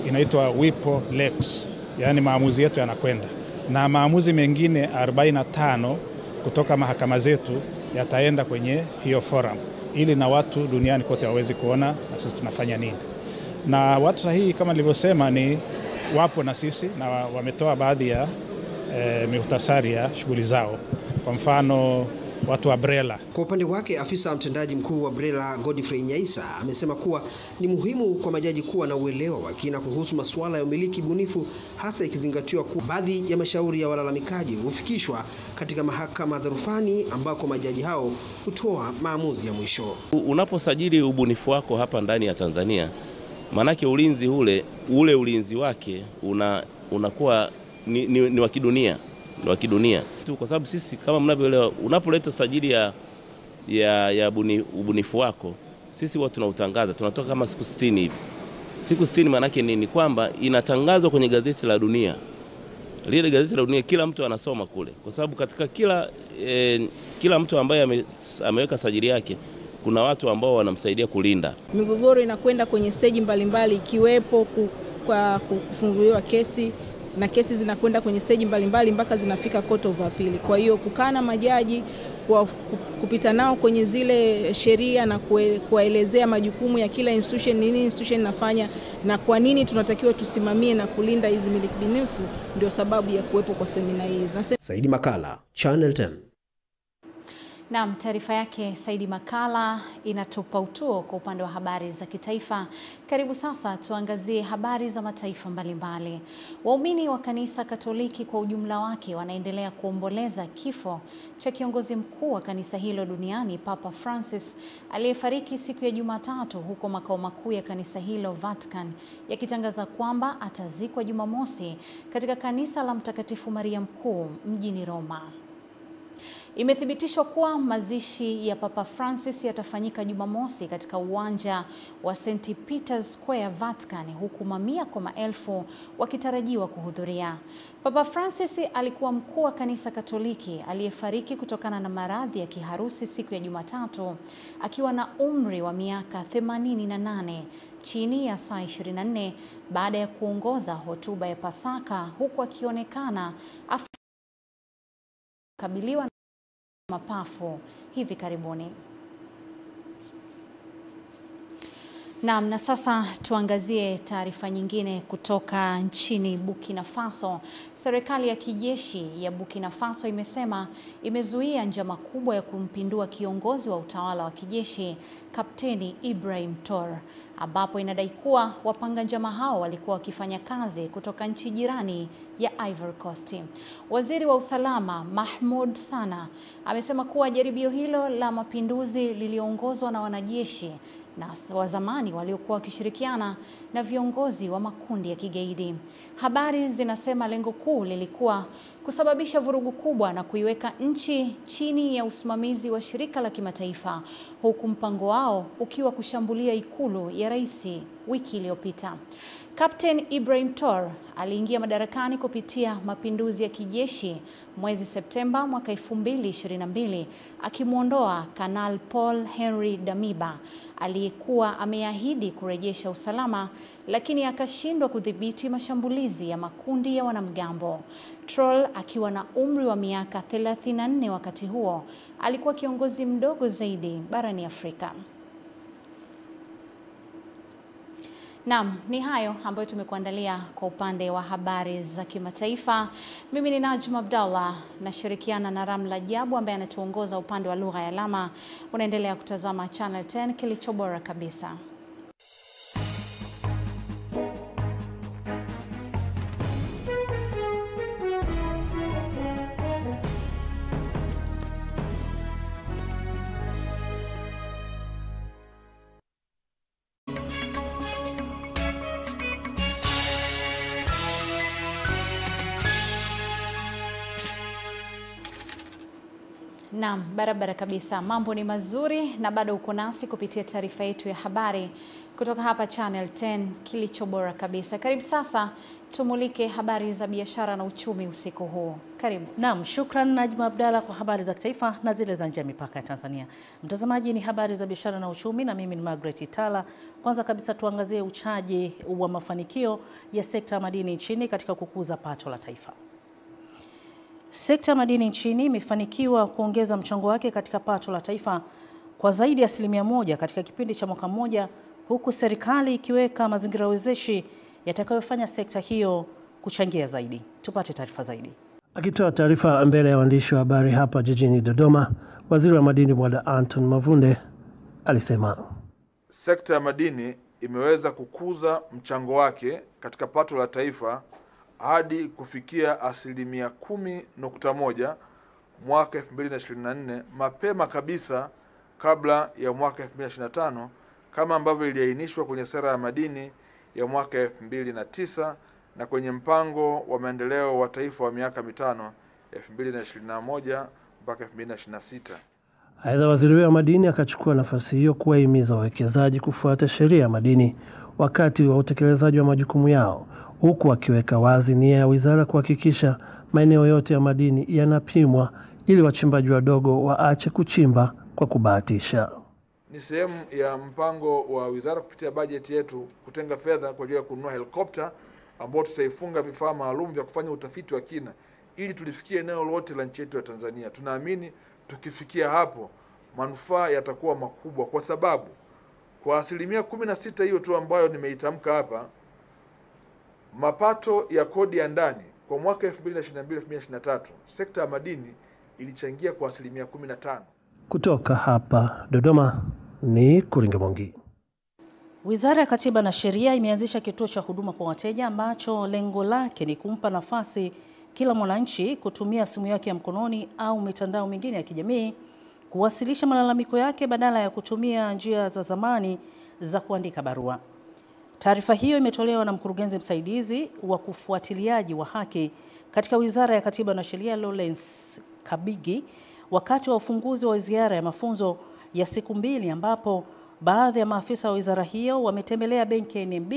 inaitwa WIPO Lex, yani maamuzi yetu yanakwenda, na maamuzi mengine 45 kutoka mahakama zetu yataenda kwenye hiyo forum, ili na watu duniani kote waweze kuona na sisi tunafanya nini. Na watu sahihi kama nilivyosema ni wapo na sisi, na wametoa baadhi ya mihutasari ya shughuli zao. Kwa mfano watu wa BRELA. Kwa upande wake, afisa mtendaji mkuu wa BRELA Godfrey Nyaisa amesema kuwa ni muhimu kwa majaji kuwa na uelewa wa kina kuhusu masuala ya umiliki bunifu, hasa ikizingatiwa kuwa baadhi ya mashauri ya walalamikaji hufikishwa katika mahakama za rufani ambako majaji hao hutoa maamuzi ya mwisho. Unaposajili ubunifu wako hapa ndani ya Tanzania, manake ulinzi ule ulinzi wake unakuwa ni wa kidunia. Wa kidunia tu, kwa sababu sisi kama mnavyoelewa, unapoleta sajili ya ubunifu wako, sisi watu tunautangaza, tunatoka kama siku 60 hivi. Siku 60 maana yake ni kwamba inatangazwa kwenye gazeti la dunia. Lile gazeti la dunia kila mtu anasoma kule, kwa sababu katika kila mtu ambaye ameweka sajili yake kuna watu ambao wanamsaidia kulinda. Migogoro inakwenda kwenye stage mbalimbali, ikiwepo kwa kufunguliwa kesi, na kesi zinakwenda kwenye stage mbalimbali mpaka zinafika court of appeal. Kwa hiyo kukaa na majaji, kupita nao kwenye zile sheria na kuwaelezea majukumu ya kila institution, nini institution inafanya na kwa nini tunatakiwa tusimamie na kulinda hizi miliki bunifu, ndio sababu ya kuwepo kwa semina hizi. Saidi Makala, Channel 10. Naam, taarifa yake Saidi Makala inatupa utuo kwa upande wa habari za kitaifa. Karibu sasa tuangazie habari za mataifa mbalimbali. Waumini wa kanisa Katoliki kwa ujumla wake wanaendelea kuomboleza kifo cha kiongozi mkuu wa kanisa hilo duniani, Papa Francis, aliyefariki siku ya Jumatatu huko makao makuu ya kanisa hilo Vatican, yakitangaza kwamba atazikwa Jumamosi katika kanisa la Mtakatifu Maria Mkuu mjini Roma. Imethibitishwa kuwa mazishi ya Papa Francis yatafanyika Jumamosi katika uwanja wa St. Peter's Square Vatican, huku mamia kwa maelfu wakitarajiwa kuhudhuria. Papa Francis alikuwa mkuu wa kanisa Katoliki aliyefariki kutokana na maradhi ya kiharusi siku ya Jumatatu akiwa na umri wa miaka 88 chini ya saa 24 baada ya kuongoza hotuba ya Pasaka, huku akionekana kabiliwa na mapafu hivi karibuni. Naam, na sasa tuangazie taarifa nyingine kutoka nchini Burkina Faso. Serikali ya kijeshi ya Burkina Faso imesema imezuia njama kubwa ya kumpindua kiongozi wa utawala wa kijeshi Kapteni Ibrahim Traoré, ambapo inadai kuwa wapanga njama hao walikuwa wakifanya kazi kutoka nchi jirani ya Ivory Coast. Waziri wa usalama Mahmoud Sana amesema kuwa jaribio hilo la mapinduzi liliongozwa na wanajeshi na wa zamani waliokuwa wakishirikiana na viongozi wa makundi ya kigaidi. Habari zinasema lengo kuu lilikuwa kusababisha vurugu kubwa na kuiweka nchi chini ya usimamizi wa shirika la kimataifa, huku mpango wao ukiwa kushambulia ikulu ya rais wiki iliyopita. Captain Ibrahim Traoré aliingia madarakani kupitia mapinduzi ya kijeshi mwezi Septemba mwaka 2022, akimwondoa Kanali Paul Henri Damiba aliyekuwa ameahidi kurejesha usalama, lakini akashindwa kudhibiti mashambulizi ya makundi ya wanamgambo. Traoré akiwa na umri wa miaka 34 wakati huo, alikuwa kiongozi mdogo zaidi barani Afrika. Naam, ni hayo ambayo tumekuandalia kwa upande wa habari za kimataifa. Mimi ni Najma Abdallah, nashirikiana na Ramla Jabu ambaye anatuongoza upande wa lugha ya alama. Unaendelea kutazama Channel 10, kilicho bora kabisa. Naam, barabara kabisa. Mambo ni mazuri na bado uko nasi kupitia taarifa yetu ya habari kutoka hapa Channel 10, kilicho bora kabisa. Karibu sasa tumulike habari za biashara na uchumi usiku huu. Karibu. Naam, shukran Najma Abdalla kwa habari za kitaifa na zile za nje ya mipaka ya Tanzania. Mtazamaji, ni habari za biashara na uchumi na mimi ni Margaret Itala. Kwanza kabisa tuangazie uchaji wa mafanikio ya sekta ya madini nchini katika kukuza pato la taifa. Sekta ya madini nchini imefanikiwa kuongeza mchango wake katika pato la taifa kwa zaidi ya 1% katika kipindi cha mwaka mmoja, huku serikali ikiweka mazingira wezeshi yatakayofanya sekta hiyo kuchangia zaidi. Tupate taarifa zaidi. Akitoa taarifa mbele ya waandishi wa habari hapa jijini Dodoma, Waziri wa Madini Bwana Anton Mavunde alisema sekta ya madini imeweza kukuza mchango wake katika pato la taifa hadi kufikia 10.1 mwaka 2024, mapema kabisa kabla ya mwaka 2025 kama ambavyo iliainishwa kwenye sera ya madini ya mwaka 2009 na kwenye mpango wa maendeleo wa taifa wa miaka mitano 2021 mpaka 2026. Aidha, waziri wa madini akachukua nafasi hiyo kuwahimiza wawekezaji kufuata sheria ya madini wakati wa utekelezaji wa majukumu yao, huku akiweka wazi nia ya wizara kuhakikisha maeneo yote ya madini yanapimwa ili wachimbaji wadogo waache kuchimba kwa kubahatisha. Ni sehemu ya mpango wa wizara kupitia bajeti yetu kutenga fedha kwa ajili ya kununua helikopta ambao tutaifunga vifaa maalum vya kufanya utafiti wa kina ili tulifikie eneo lote la nchi yetu ya Tanzania. Tunaamini tukifikia hapo manufaa yatakuwa makubwa, kwa sababu kwa 16% hiyo tu ambayo nimeitamka hapa, mapato ya kodi ya ndani kwa mwaka 2022-2023 sekta ya madini ilichangia kwa 15%. Kutoka hapa Dodoma ni Kuringemongi. Wizara ya Katiba na Sheria imeanzisha kituo cha huduma kwa wateja ambacho lengo lake ni kumpa nafasi kila mwananchi kutumia simu yake ya mkononi au mitandao mingine ya kijamii kuwasilisha malalamiko yake badala ya kutumia njia za zamani za kuandika barua. Taarifa hiyo imetolewa na mkurugenzi msaidizi wa kufuatiliaji wa haki katika Wizara ya Katiba na Sheria Lawrence Kabigi wakati wa ufunguzi wa ziara ya mafunzo ya siku 2 ambapo baadhi ya maafisa wa wizara hiyo wametembelea benki ya NMB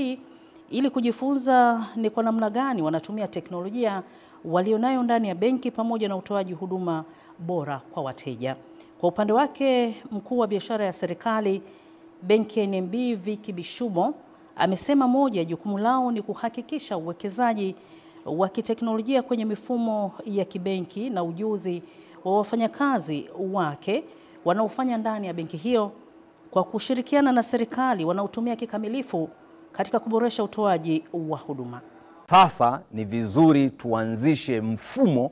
ili kujifunza ni kwa namna gani wanatumia teknolojia walionayo ndani ya benki pamoja na utoaji huduma bora kwa wateja. Kwa upande wake, mkuu wa biashara ya serikali benki ya NMB Viki Bishumo amesema moja jukumu lao ni kuhakikisha uwekezaji wa kiteknolojia kwenye mifumo ya kibenki na ujuzi wa wafanyakazi wake wanaofanya ndani ya benki hiyo kwa kushirikiana na serikali wanaotumia kikamilifu katika kuboresha utoaji wa huduma. Sasa ni vizuri tuanzishe mfumo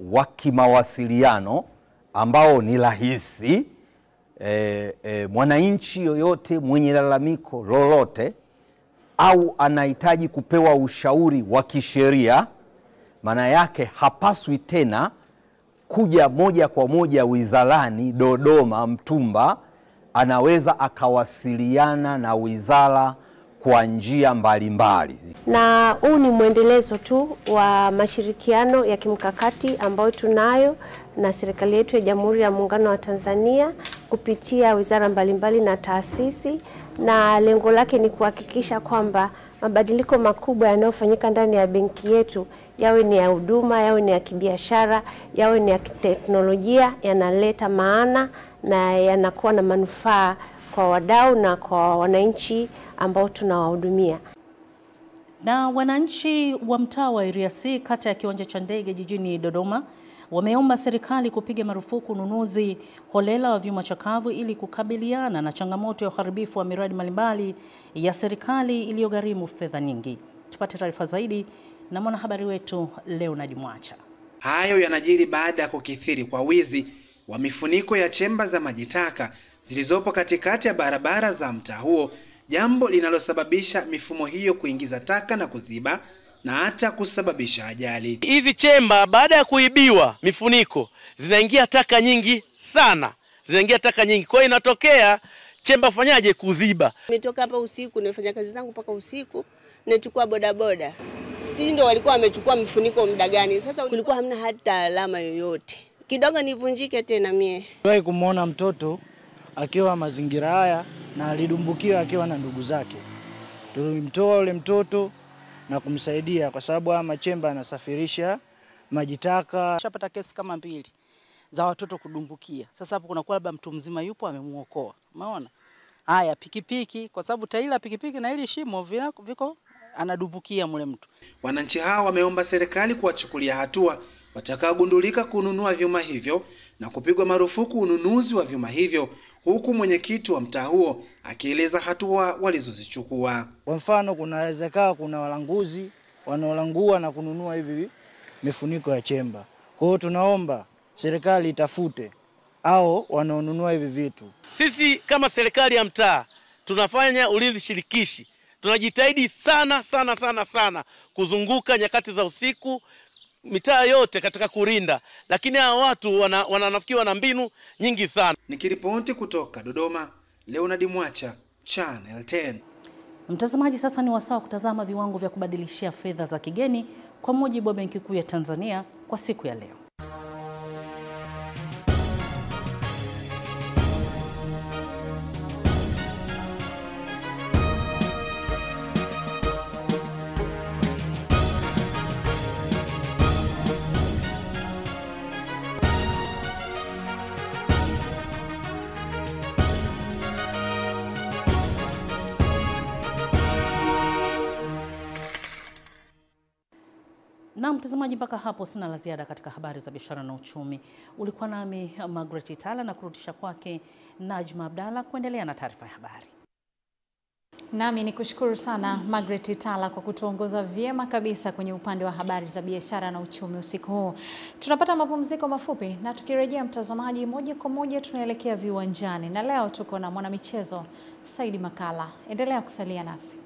wa kimawasiliano ambao ni rahisi. Mwananchi yoyote mwenye lalamiko lolote au anahitaji kupewa ushauri wa kisheria, maana yake hapaswi tena kuja moja kwa moja wizarani Dodoma Mtumba, anaweza akawasiliana na wizara kwa njia mbalimbali. Na huu ni mwendelezo tu wa mashirikiano ya kimkakati ambayo tunayo na serikali yetu ya Jamhuri ya Muungano wa Tanzania kupitia wizara mbalimbali na taasisi, na lengo lake ni kuhakikisha kwamba mabadiliko makubwa yanayofanyika ndani ya benki yetu, yawe ni ya huduma, yawe ni ya kibiashara, yawe ni ya teknolojia, yanaleta maana na yanakuwa na manufaa kwa wadau na kwa wananchi ambao tunawahudumia. Na wananchi wa mtaa wa Area C kata ya Kiwanja cha Ndege jijini Dodoma wameomba serikali kupiga marufuku ununuzi holela wa vyuma chakavu ili kukabiliana na changamoto ya uharibifu wa miradi mbalimbali ya serikali iliyogharimu fedha nyingi. Tupate taarifa zaidi na mwanahabari wetu Leonard Mwacha. Hayo yanajiri baada ya kukithiri kwa wizi wa mifuniko ya chemba za maji taka zilizopo katikati ya barabara za mtaa huo, jambo linalosababisha mifumo hiyo kuingiza taka na kuziba na hata kusababisha ajali. Hizi chemba baada ya kuibiwa mifuniko zinaingia taka nyingi sana. Kwa hiyo inatokea chemba fanyaje kuziba. Nimetoka hapa usiku, nimefanya kazi zangu mpaka usiku, nachukua bodaboda. Sisi ndio walikuwa wamechukua mifuniko muda gani? Sasa kulikuwa hamna hata alama yoyote. Kidogo nivunjike tena mie. Tuwahi kumuona mtoto akiwa mazingira haya na alidumbukiwa akiwa na ndugu zake. Tulimtoa yule mtoto na kumsaidia kwa sababu haya machemba yanasafirisha maji taka. Shapata kesi kama 2 za watoto kudumbukia. Sasa hapo kuna kwa labda mtu mzima yupo amemuokoa. Umeona? Haya pikipiki kwa sababu taila pikipiki na ile shimo viko anadumbukia mule mtu. Wananchi hao wameomba serikali kuwachukulia hatua watakaogundulika kununua vyuma hivyo na kupigwa marufuku ununuzi wa vyuma hivyo, huku mwenyekiti wa mtaa huo akieleza hatua walizozichukua. Kwa mfano kunawezekana kuna walanguzi wanaolangua na kununua hivi mifuniko ya chemba. Kwa hiyo tunaomba serikali itafute au wanaonunua hivi vitu. Sisi kama serikali ya mtaa tunafanya ulinzi shirikishi. Tunajitahidi sana kuzunguka nyakati za usiku mitaa yote katika kurinda, lakini hao watu wananafikiwa na mbinu nyingi sana. Nikiripoti kutoka Dodoma, Leonard Mwacha, Channel 10. Mtazamaji, sasa ni wasaa kutazama viwango vya kubadilishia fedha za kigeni kwa mujibu wa Benki Kuu ya Tanzania kwa siku ya leo. Na mtazamaji, mpaka hapo sina la ziada katika habari za biashara na uchumi. Ulikuwa nami Margaret Itala na kurudisha kwake Najma Abdalla kuendelea na taarifa ya habari. Nami ni kushukuru sana Margaret Tala kwa kutuongoza vyema kabisa kwenye upande wa habari za biashara na uchumi usiku huu. Tunapata mapumziko mafupi na tukirejea, mtazamaji, moja kwa moja tunaelekea viwanjani, na leo tuko na mwanamichezo Saidi Makala. Endelea kusalia nasi.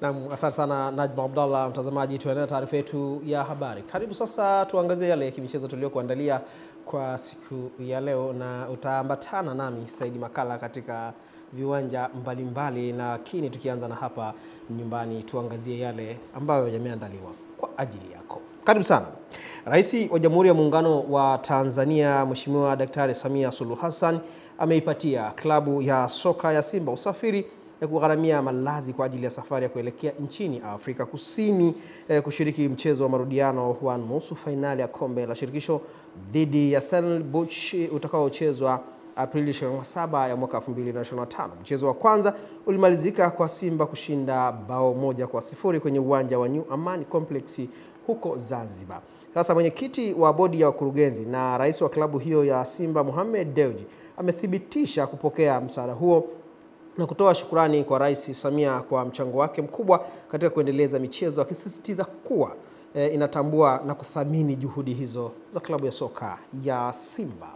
Naam, asante sana Najma Abdallah. Mtazamaji, tuendelea taarifa yetu ya habari. Karibu sasa tuangazie yale ya kimichezo tuliyokuandalia kwa siku ya leo, na utaambatana nami Saidi Makala katika viwanja mbalimbali, lakini tukianza na hapa nyumbani tuangazie yale ambayo yameandaliwa kwa ajili yako. Karibu sana. Rais wa Jamhuri ya Muungano wa Tanzania Mheshimiwa Daktari Samia Suluhu Hassan ameipatia klabu ya soka ya Simba usafiri ya kugharamia malazi kwa ajili ya safari ya kuelekea nchini Afrika Kusini kushiriki mchezo wa marudiano wa nusu fainali ya kombe la shirikisho dhidi ya Stellenbosch utakaochezwa Aprili 27 ya mwaka 2025. Mchezo wa kwanza ulimalizika kwa Simba kushinda bao 1-0 kwenye uwanja wa New Amani Complex huko Zanzibar. Sasa mwenyekiti wa bodi ya wakurugenzi na rais wa klabu hiyo ya Simba Mohamed Dewji amethibitisha kupokea msaada huo na kutoa shukrani kwa Rais Samia kwa mchango wake mkubwa katika kuendeleza michezo, akisisitiza kuwa inatambua na kuthamini juhudi hizo za klabu ya soka ya Simba.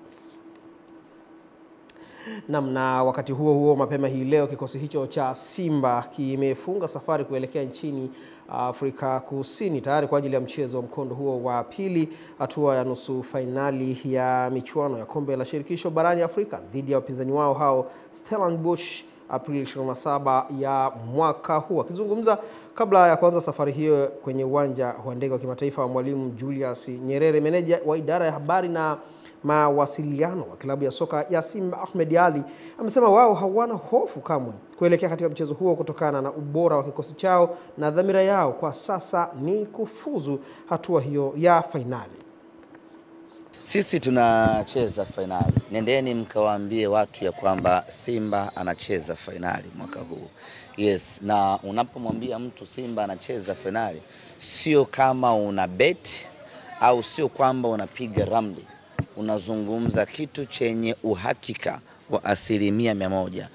Na wakati huo huo, mapema hii leo kikosi hicho cha Simba kimefunga safari kuelekea nchini Afrika Kusini tayari kwa ajili ya mchezo wa mkondo huo wa pili, hatua ya nusu fainali ya michuano ya kombe la shirikisho barani Afrika dhidi ya wapinzani wao hao Stellenbosch Aprili 27 ya mwaka huu. Akizungumza kabla ya kuanza safari hiyo kwenye uwanja wa ndege wa kimataifa wa Mwalimu Julius Nyerere, meneja wa idara ya habari na mawasiliano wa klabu ya soka ya Simba Ahmed Ali amesema wao hawana hofu kamwe kuelekea katika mchezo huo kutokana na ubora wa kikosi chao, na dhamira yao kwa sasa ni kufuzu hatua hiyo ya fainali. Sisi tunacheza fainali. Nendeni mkawaambie watu ya kwamba Simba anacheza fainali mwaka huu. Yes, na unapomwambia mtu Simba anacheza fainali, sio kama una bet au sio kwamba unapiga ramli. Unazungumza kitu chenye uhakika wa 100%.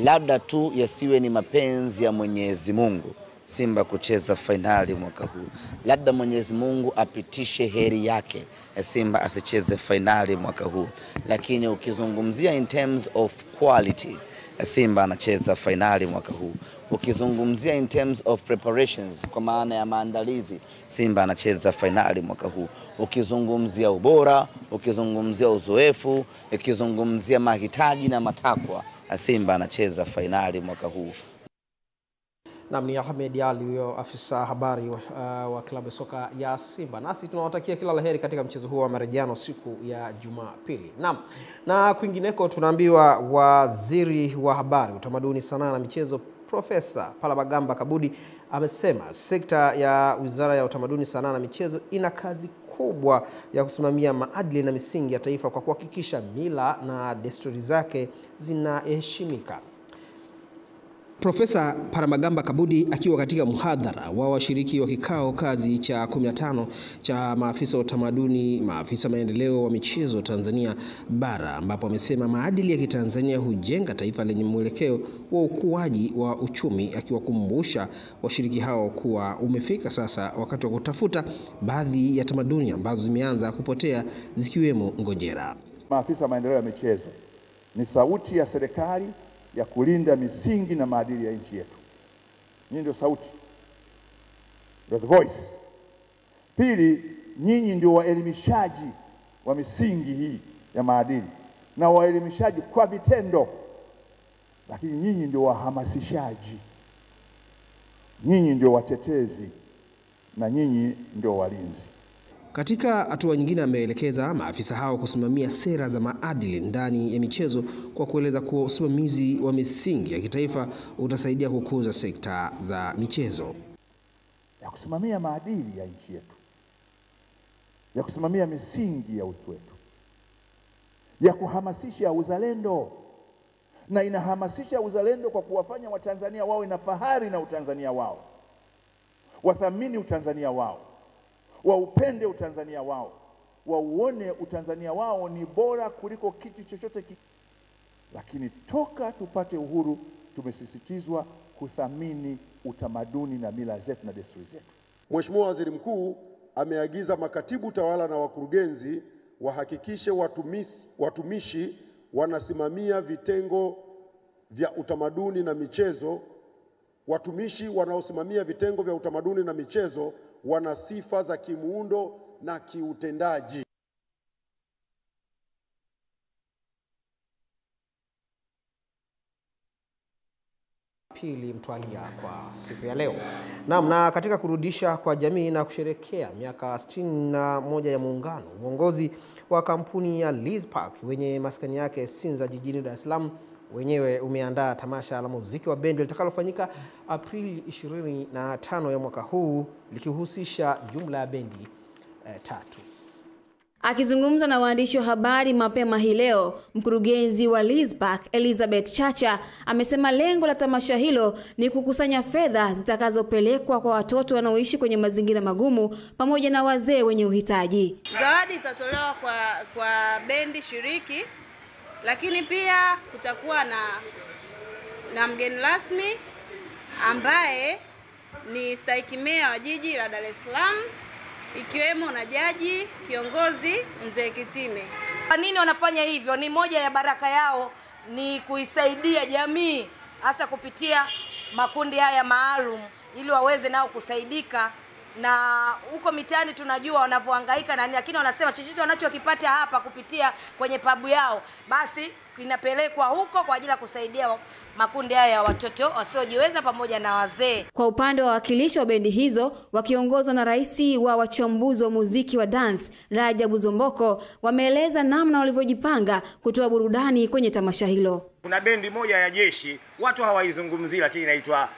Labda tu yasiwe ni mapenzi ya Mwenyezi Mungu Simba kucheza fainali mwaka huu. Labda Mwenyezi Mungu apitishe heri yake Simba asicheze fainali mwaka huu. Lakini ukizungumzia in terms of quality, Simba anacheza fainali mwaka huu. Ukizungumzia in terms of preparations, kwa maana ya maandalizi, Simba anacheza fainali mwaka huu. Ukizungumzia ubora, ukizungumzia uzoefu, ukizungumzia mahitaji na matakwa, Simba anacheza fainali mwaka huu. Ni Ahmed Ali, huyo afisa habari wa klabu ya soka ya Simba. Nasi tunawatakia kila laheri katika mchezo huo wa marejeano siku ya Jumapili. Na kwingineko tunaambiwa waziri wa habari, utamaduni, sanaa na michezo Profesa Palamagamba Kabudi amesema sekta ya Wizara ya Utamaduni, Sanaa na Michezo ina kazi kubwa ya kusimamia maadili na misingi ya taifa kwa kuhakikisha mila na desturi zake zinaheshimika. Profesa Palamagamba Kabudi akiwa katika mhadhara wa washiriki wa kikao kazi cha 15 cha maafisa wa utamaduni, maafisa maendeleo wa michezo Tanzania bara, ambapo amesema maadili ya Kitanzania hujenga taifa lenye mwelekeo wa ukuaji wa uchumi, akiwakumbusha washiriki hao kuwa umefika sasa wakati wa kutafuta baadhi ya tamaduni ambazo zimeanza kupotea zikiwemo Ngonjera. Maafisa maendeleo ya michezo ni sauti ya serikali ya kulinda misingi na maadili ya nchi yetu. Nyinyi ndio sauti, ndio the voice. Pili, nyinyi ndio waelimishaji wa misingi hii ya maadili na waelimishaji kwa vitendo, lakini nyinyi ndio wahamasishaji, nyinyi ndio watetezi, na nyinyi ndio walinzi. Katika hatua nyingine ameelekeza maafisa hao kusimamia sera za maadili ndani ya michezo kwa kueleza kuwa usimamizi wa misingi ya kitaifa utasaidia kukuza sekta za michezo. ya kusimamia maadili ya nchi yetu, ya kusimamia misingi ya utu wetu, ya kuhamasisha uzalendo, na inahamasisha uzalendo kwa kuwafanya Watanzania wawe na fahari na Utanzania wao, wathamini Utanzania wao, waupende Utanzania wao, wauone Utanzania wao ni bora kuliko kitu chochote Lakini toka tupate uhuru tumesisitizwa kuthamini utamaduni na mila zetu na desturi zetu. Mheshimiwa Waziri Mkuu ameagiza makatibu tawala na wakurugenzi wahakikishe watumishi wanasimamia vitengo vya utamaduni na michezo. Watumishi wanaosimamia vitengo vya utamaduni na michezo wana sifa za kimuundo na kiutendaji. Pili mtwalia kwa siku ya leo. Naam, na katika kurudisha kwa jamii na kusherekea miaka 61 ya muungano, uongozi wa kampuni ya Lease Park wenye maskani yake Sinza jijini Dar es Salaam wenyewe umeandaa tamasha la muziki wa bendi litakalofanyika Aprili 25 ya mwaka huu likihusisha jumla ya bendi 3. Akizungumza na waandishi wa habari mapema hii leo, mkurugenzi wa Lease Park Elizabeth Chacha amesema lengo la tamasha hilo ni kukusanya fedha zitakazopelekwa kwa watoto wanaoishi kwenye mazingira magumu pamoja na wazee wenye uhitaji. Zawadi zitatolewa kwa bendi shiriki, lakini pia kutakuwa na mgeni rasmi ambaye ni Stahiki Meya wa jiji la Dar es Salaam, ikiwemo na jaji kiongozi Mzee Kitime. Kwa nini wanafanya hivyo? Ni moja ya baraka yao ni kuisaidia jamii, hasa kupitia makundi haya maalum ili waweze nao kusaidika. Na huko mitaani tunajua wanavyohangaika na lakini wanasema chochote wanachokipata hapa kupitia kwenye pabu yao basi kinapelekwa huko kwa ajili ya kusaidia makundi haya ya watoto wasiojiweza pamoja na wazee. Kwa upande wa wakilishi wa bendi hizo wakiongozwa na rais wa wachambuzi wa muziki wa dance Rajabu Zomboko, wameeleza namna walivyojipanga kutoa burudani kwenye tamasha hilo. Kuna bendi moja ya jeshi watu hawaizungumzii lakini inaitwa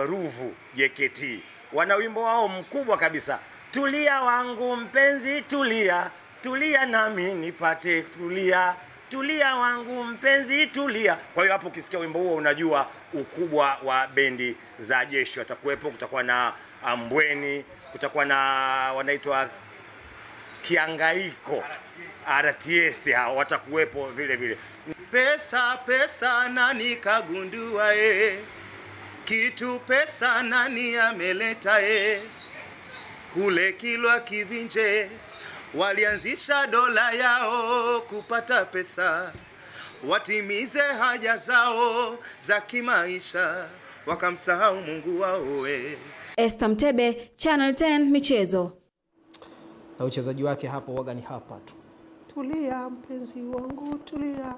Ruvu JKT. Wana wimbo wao mkubwa kabisa, tulia wangu mpenzi tulia, tulia nami nipate tulia, tulia wangu mpenzi tulia. Kwa hiyo hapo ukisikia wimbo huo unajua ukubwa wa bendi za jeshi. Watakuwepo, kutakuwa na Ambweni, kutakuwa na wanaitwa Kiangaiko RTS, hao watakuwepo vile vile. Pesa nani kagundua kitu pesa nani ameleta kule Kilwa Kivinje walianzisha dola yao kupata pesa watimize haja zao za kimaisha wakamsahau Mungu wao. Esther Mtebe, Channel 10 Michezo. Na uchezaji wake hapo waga ni hapa tu. Tulia mpenzi wangu tulia.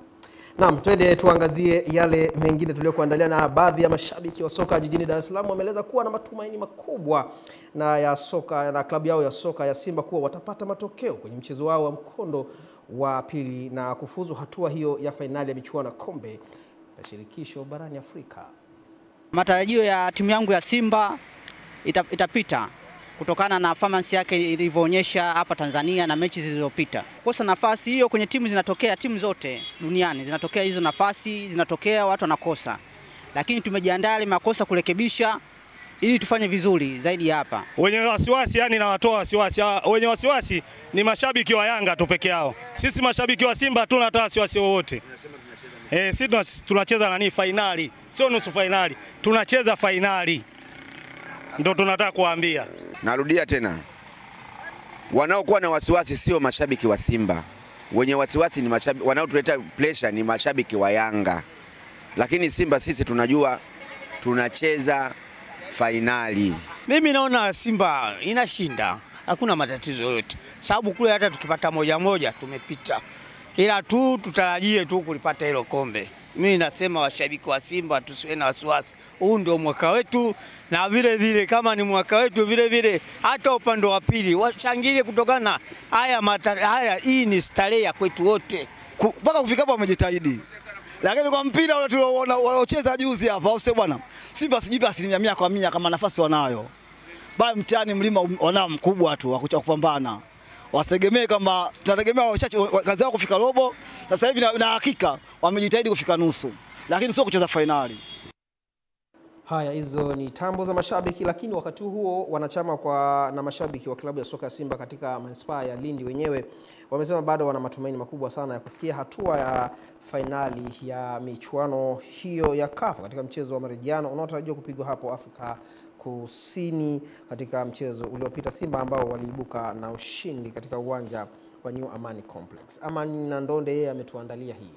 Naam, twende tuangazie yale mengine tuliyokuandalia. Na baadhi ya mashabiki wa soka jijini Dar es Salaam wameeleza kuwa na matumaini makubwa na klabu yao ya soka ya Simba kuwa watapata matokeo kwenye mchezo wao wa mkondo wa pili na kufuzu hatua hiyo ya fainali ya michuano ya kombe la shirikisho barani Afrika. Matarajio ya timu yangu ya Simba itapita kutokana na performance yake ilivyoonyesha hapa Tanzania na mechi zilizopita. Kosa nafasi hiyo kwenye timu zinatokea, timu zote duniani zinatokea hizo nafasi, zinatokea watu wanakosa. Lakini tumejiandaa ile makosa kurekebisha ili tufanye vizuri zaidi hapa. Wenye wasiwasi yani na watoa wasiwasi. Wenye wasiwasi ni mashabiki wa Yanga tu peke yao. Sisi mashabiki wa Simba hatuna hata wasiwasi wowote. Sisi tunacheza finali, sio nusu finali. Tunacheza finali. Ndio tunataka kuambia. Narudia tena, wanaokuwa na wasiwasi sio mashabiki wa Simba. Wenye wasiwasi ni mashabiki, wanaotuleta pressure ni mashabiki wa Yanga. Lakini Simba sisi tunajua tunacheza fainali. Mimi naona Simba inashinda, hakuna matatizo yote. Sababu kule hata tukipata moja tumepita. Ila tu tutarajie tu kulipata hilo kombe. Mimi nasema washabiki wa Simba tusiwe na wasiwasi. Huu ndio mwaka wetu na vile vile kama ni mwaka wetu vile vile hata upande wa pili washangilie kutokana haya hii ni starehe ya kwetu wote. Mpaka kufika hapa wamejitahidi. Lakini kwa mpira ule tuliocheza juzi hapa au sio bwana? Simba sijipe 100% kama nafasi wanayo. bali mtihani mlima wana mkubwa tu wa kupambana. Wasegemee kama tunategemea kazi yao kufika robo, sasa hivi na hakika wamejitahidi kufika nusu, lakini sio kucheza finali. Haya, hizo ni tambo za mashabiki, lakini wakati huo wanachama na mashabiki wa klabu ya soka ya Simba katika manispaa ya Lindi wenyewe wamesema bado wana matumaini makubwa sana ya kufikia hatua ya fainali ya michuano hiyo ya CAF katika mchezo wa marejeano unaotarajiwa kupigwa hapo Afrika Kusini katika mchezo uliopita. Simba ambao waliibuka na ushindi katika uwanja wa New Amani Complex. Amani Nandonde yeye ametuandalia hii.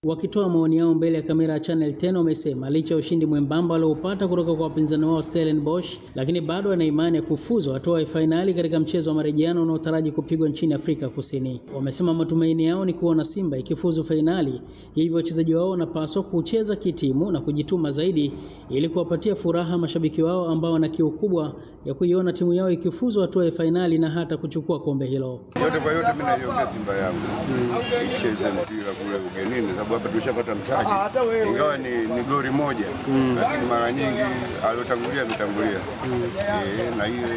Wakitoa maoni yao mbele ya kamera ya Channel 10 wamesema licha ya ushindi mwembamba waliopata kutoka kwa wapinzani wao Stellenbosch, lakini bado wana imani ya kufuzu hatua ya fainali katika mchezo wa marejeano unaotaraji kupigwa nchini Afrika Kusini. Wamesema matumaini yao ni kuona Simba ikifuzu fainali, hivyo wachezaji wao wanapaswa kucheza kitimu na kujituma zaidi ili kuwapatia furaha mashabiki wao ambao wana kiu kubwa ya kuiona timu yao ikifuzu hatua ya fainali na hata kuchukua kombe hilo. Yote kwa yote mimi naiombea Simba yangu icheze mpira kule ugenini, sababu hapa tumeshapata mtaji, ingawa ni goli moja, lakini mara nyingi aliotangulia ametangulia. Na hiyo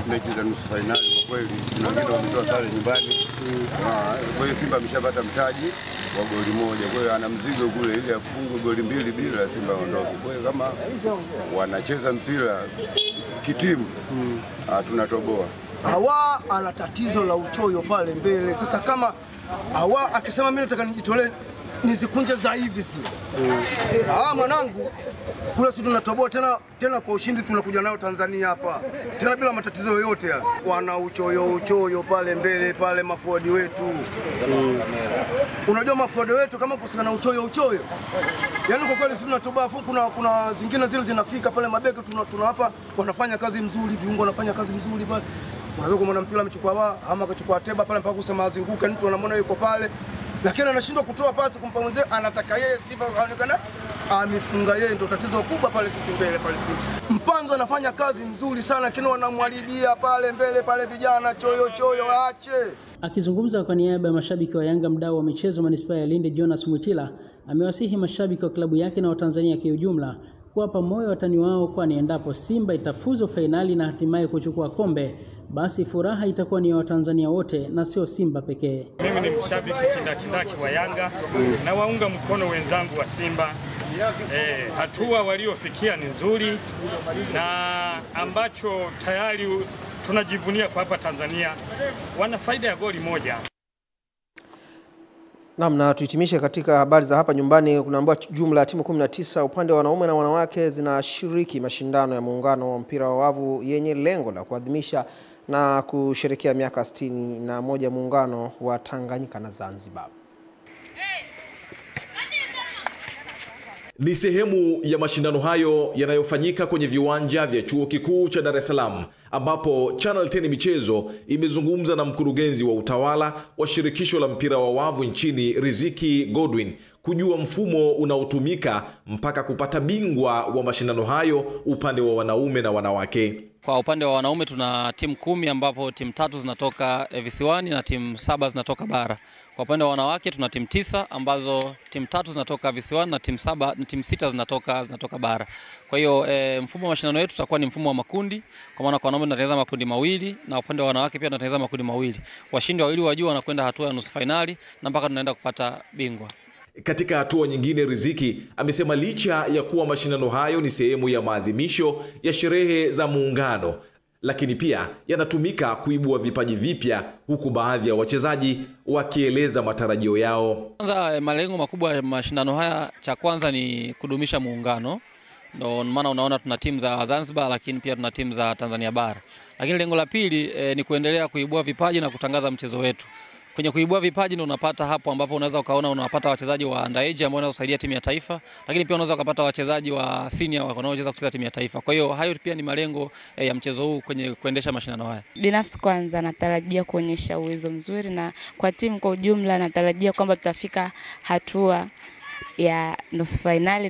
mechi za nusu finali kwa kweli kuna wengine wametoa sare nyumbani. Kwa hiyo Simba ameshapata mtaji wa goli moja, kwa hiyo ana mzigo kule ili afungwe goli 2 bila Simba aondoke. Kwa hiyo kama wanacheza mpira kitimu tunatoboa. Hawa ana tatizo la uchoyo pale mbele. Sasa kama Hawa akisema mimi nataka nijitolee nizikunje za hivi si. Mwanangu kule sisi tunatoboa tena kwa ushindi tunakuja nayo Tanzania hapa. Tena bila matatizo yoyote ya. Wana uchoyo pale mbele pale maforward wetu. Unajua maforward wetu kama kusana na uchoyo. Yaani kwa kweli sisi tunatoboa afu kuna zingine zile zinafika pale mabeki tuna hapa wanafanya kazi nzuri, viungo wanafanya kazi nzuri pale. Unaweza kumwona mpira amechukua ama akachukua teba pale mpaka kusema azunguke, mtu anamwona yuko pale. Lakini anashindwa kutoa pasi kumpa mwenzie, anataka yeye sifa aonekane amefunga yeye, ndio tatizo kubwa pale sisi mbele pale sisi. Mpanzo anafanya kazi nzuri sana, lakini wanamwalibia pale mbele pale vijana choyo aache. Akizungumza kwa niaba ya mashabiki wa Yanga, mdau wa michezo manispaa ya Lindi Jonas Mwitila amewasihi mashabiki wa klabu yake na Watanzania kwa ujumla kuwapa moyo watani wao, kwani endapo Simba itafuzu fainali na hatimaye kuchukua kombe, basi furaha itakuwa ni ya Watanzania wote na sio Simba pekee. Mimi ni mshabiki kindakindaki wa Yanga na waunga mkono wenzangu wa Simba. Hatua waliofikia ni nzuri na ambacho tayari tunajivunia kwa hapa Tanzania, wana faida ya goli moja. Na tuhitimishe katika habari za hapa nyumbani. Kunaambiwa jumla ya timu 19 upande wa wanaume na wanawake zinashiriki mashindano ya muungano wa mpira wa wavu yenye lengo la kuadhimisha na kusherehekea miaka 61 muungano wa Tanganyika na Zanzibar. Ni sehemu ya mashindano hayo yanayofanyika kwenye viwanja vya Chuo Kikuu cha Dar es Salaam, ambapo Channel 10 Michezo imezungumza na mkurugenzi wa utawala wa shirikisho la mpira wa wavu nchini Riziki Godwin kujua mfumo unaotumika mpaka kupata bingwa wa mashindano hayo upande wa wanaume na wanawake. Kwa upande wa wanaume tuna timu 10 ambapo timu 3 zinatoka visiwani na timu 7 zinatoka bara. Kwa upande wa wanawake tuna timu 9 ambazo timu 3 zinatoka visiwani na timu 6 zinatoka bara. Kwa hiyo mfumo wa mashindano yetu utakuwa ni mfumo wa makundi, kwa maana kwa wanaume tunatengeneza makundi mawili na upande wa wanawake pia tunatengeneza makundi mawili. Washindi wawili wa juu wanakwenda hatua ya nusu finali na mpaka tunaenda kupata bingwa. Katika hatua nyingine, Riziki amesema licha ya kuwa mashindano hayo ni sehemu ya maadhimisho ya sherehe za muungano, lakini pia yanatumika kuibua vipaji vipya, huku baadhi ya wachezaji wakieleza matarajio yao. Kwanza malengo makubwa ya mashindano haya, cha kwanza ni kudumisha muungano. Ndio maana unaona tuna timu za Zanzibar lakini pia tuna timu za Tanzania bara. Lakini lengo la pili ni kuendelea kuibua vipaji na kutangaza mchezo wetu. Kwenye kuibua vipaji ndio unapata hapo ambapo unaweza ukaona unapata wachezaji wa underage ambao wanaweza kusaidia timu ya taifa, lakini pia unaweza kupata wachezaji wa senior wanaoweza kucheza timu ya taifa. Kwa hiyo hayo pia ni malengo ya mchezo huu kwenye kuendesha mashindano haya. Binafsi kwanza natarajia kuonyesha uwezo mzuri, na kwa timu kwa ujumla natarajia kwamba tutafika hatua ya nusu finali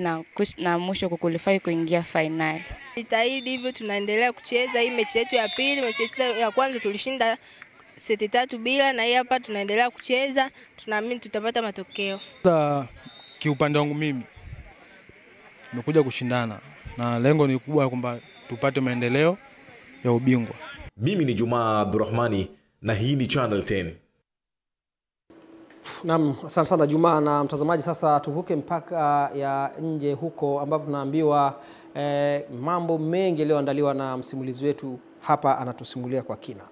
na mwisho kuqualify kuingia finali. Jitahidi hivyo, tunaendelea kucheza hii mechi yetu ya pili. Mechi yetu ya kwanza tulishinda seti 3 bila, na hii hapa tunaendelea kucheza, tunaamini tutapata matokeo. Kiupande wangu mimi nimekuja kushindana na lengo ni kubwa kwamba tupate maendeleo ya ubingwa. Mimi ni Juma Abdurrahmani na hii ni Channel 10. Naam, asante sana Juma. Na mtazamaji, sasa tuvuke mpaka ya nje huko ambapo tunaambiwa mambo mengi yaliyoandaliwa na msimulizi wetu hapa anatusimulia kwa kina.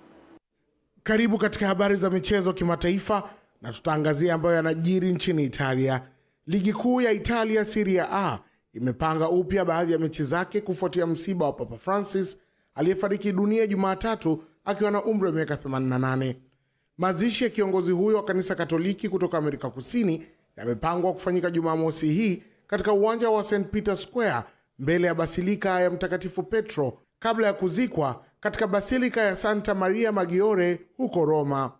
Karibu katika habari za michezo kimataifa, na tutaangazia ambayo yanajiri nchini Italia. Ligi kuu ya Italia Serie A imepanga upya baadhi ya mechi zake kufuatia msiba wa Papa Francis aliyefariki dunia Jumatatu akiwa na umri wa miaka 88. Mazishi ya kiongozi huyo wa kanisa Katoliki kutoka Amerika Kusini yamepangwa kufanyika Jumamosi hii katika uwanja wa St. Peter Square mbele ya Basilika ya Mtakatifu Petro, kabla ya kuzikwa katika Basilika ya Santa Maria Maggiore huko Roma.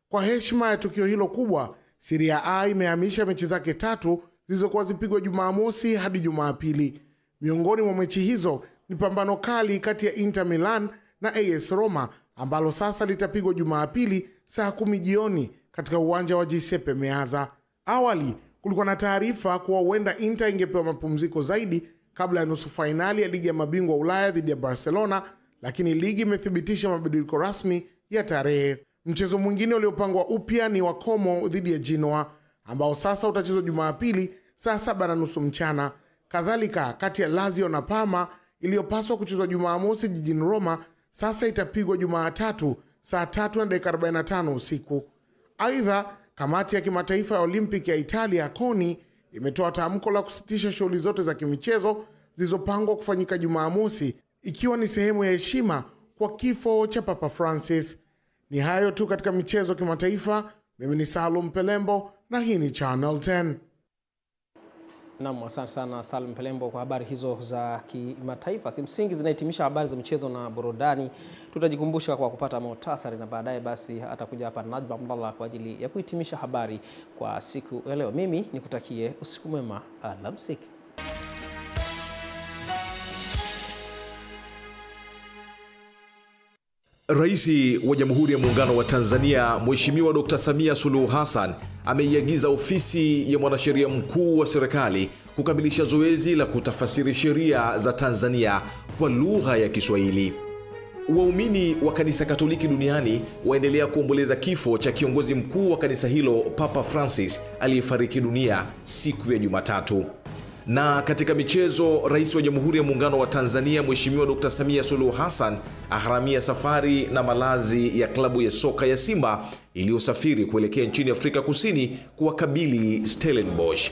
Kwa heshima ya tukio hilo kubwa, Serie A imehamisha mechi zake 3 zilizokuwa zipigwa Jumamosi hadi Jumapili. Miongoni mwa mechi hizo ni pambano kali kati ya Inter Milan na AS Roma ambalo sasa litapigwa Jumapili saa 10 jioni katika uwanja wa Giuseppe Meazza. Awali kulikuwa na taarifa kuwa huenda Inter ingepewa mapumziko zaidi kabla ya nusu fainali ya ligi ya mabingwa Ulaya dhidi ya Barcelona, lakini ligi imethibitisha mabadiliko rasmi ya tarehe. Mchezo mwingine uliopangwa upya ni wa Como dhidi ya Genoa ambao sasa utachezwa Jumapili saa 7:30 mchana. Kadhalika kati ya Lazio na Parma iliyopaswa kuchezwa Jumamosi jijini Roma sasa itapigwa Jumatatu saa 3:45 usiku. Aidha, kamati ya kimataifa ya Olimpiki ya Italia CONI imetoa tamko la kusitisha shughuli zote za kimichezo zilizopangwa kufanyika Jumamosi, ikiwa ni sehemu ya heshima kwa kifo cha Papa Francis. Ni hayo tu katika michezo kimataifa. Mimi ni Salum Pelembo na hii ni Channel 10. Naam, asante sana Salum Pelembo kwa habari hizo za kimataifa. Kimsingi zinahitimisha habari za michezo na burudani. Tutajikumbusha kwa kupata muhtasari na baadaye basi atakuja hapa Najib Abdallah kwa ajili ya kuhitimisha habari kwa siku ya leo. Mimi nikutakie usiku mwema, alamsiki. Rais wa Jamhuri ya Muungano wa Tanzania Mheshimiwa Dr. Samia Suluhu Hassan ameiagiza ofisi ya mwanasheria mkuu wa serikali kukamilisha zoezi la kutafasiri sheria za Tanzania kwa lugha ya Kiswahili. Waumini wa kanisa Katoliki duniani waendelea kuomboleza kifo cha kiongozi mkuu wa kanisa hilo Papa Francis aliyefariki dunia siku ya Jumatatu. Na katika michezo, Rais wa Jamhuri ya Muungano wa Tanzania Mheshimiwa Dr. Samia Suluhu Hassan aharamia safari na malazi ya klabu ya soka ya Simba iliyosafiri kuelekea nchini Afrika Kusini kuwakabili Stellenbosch.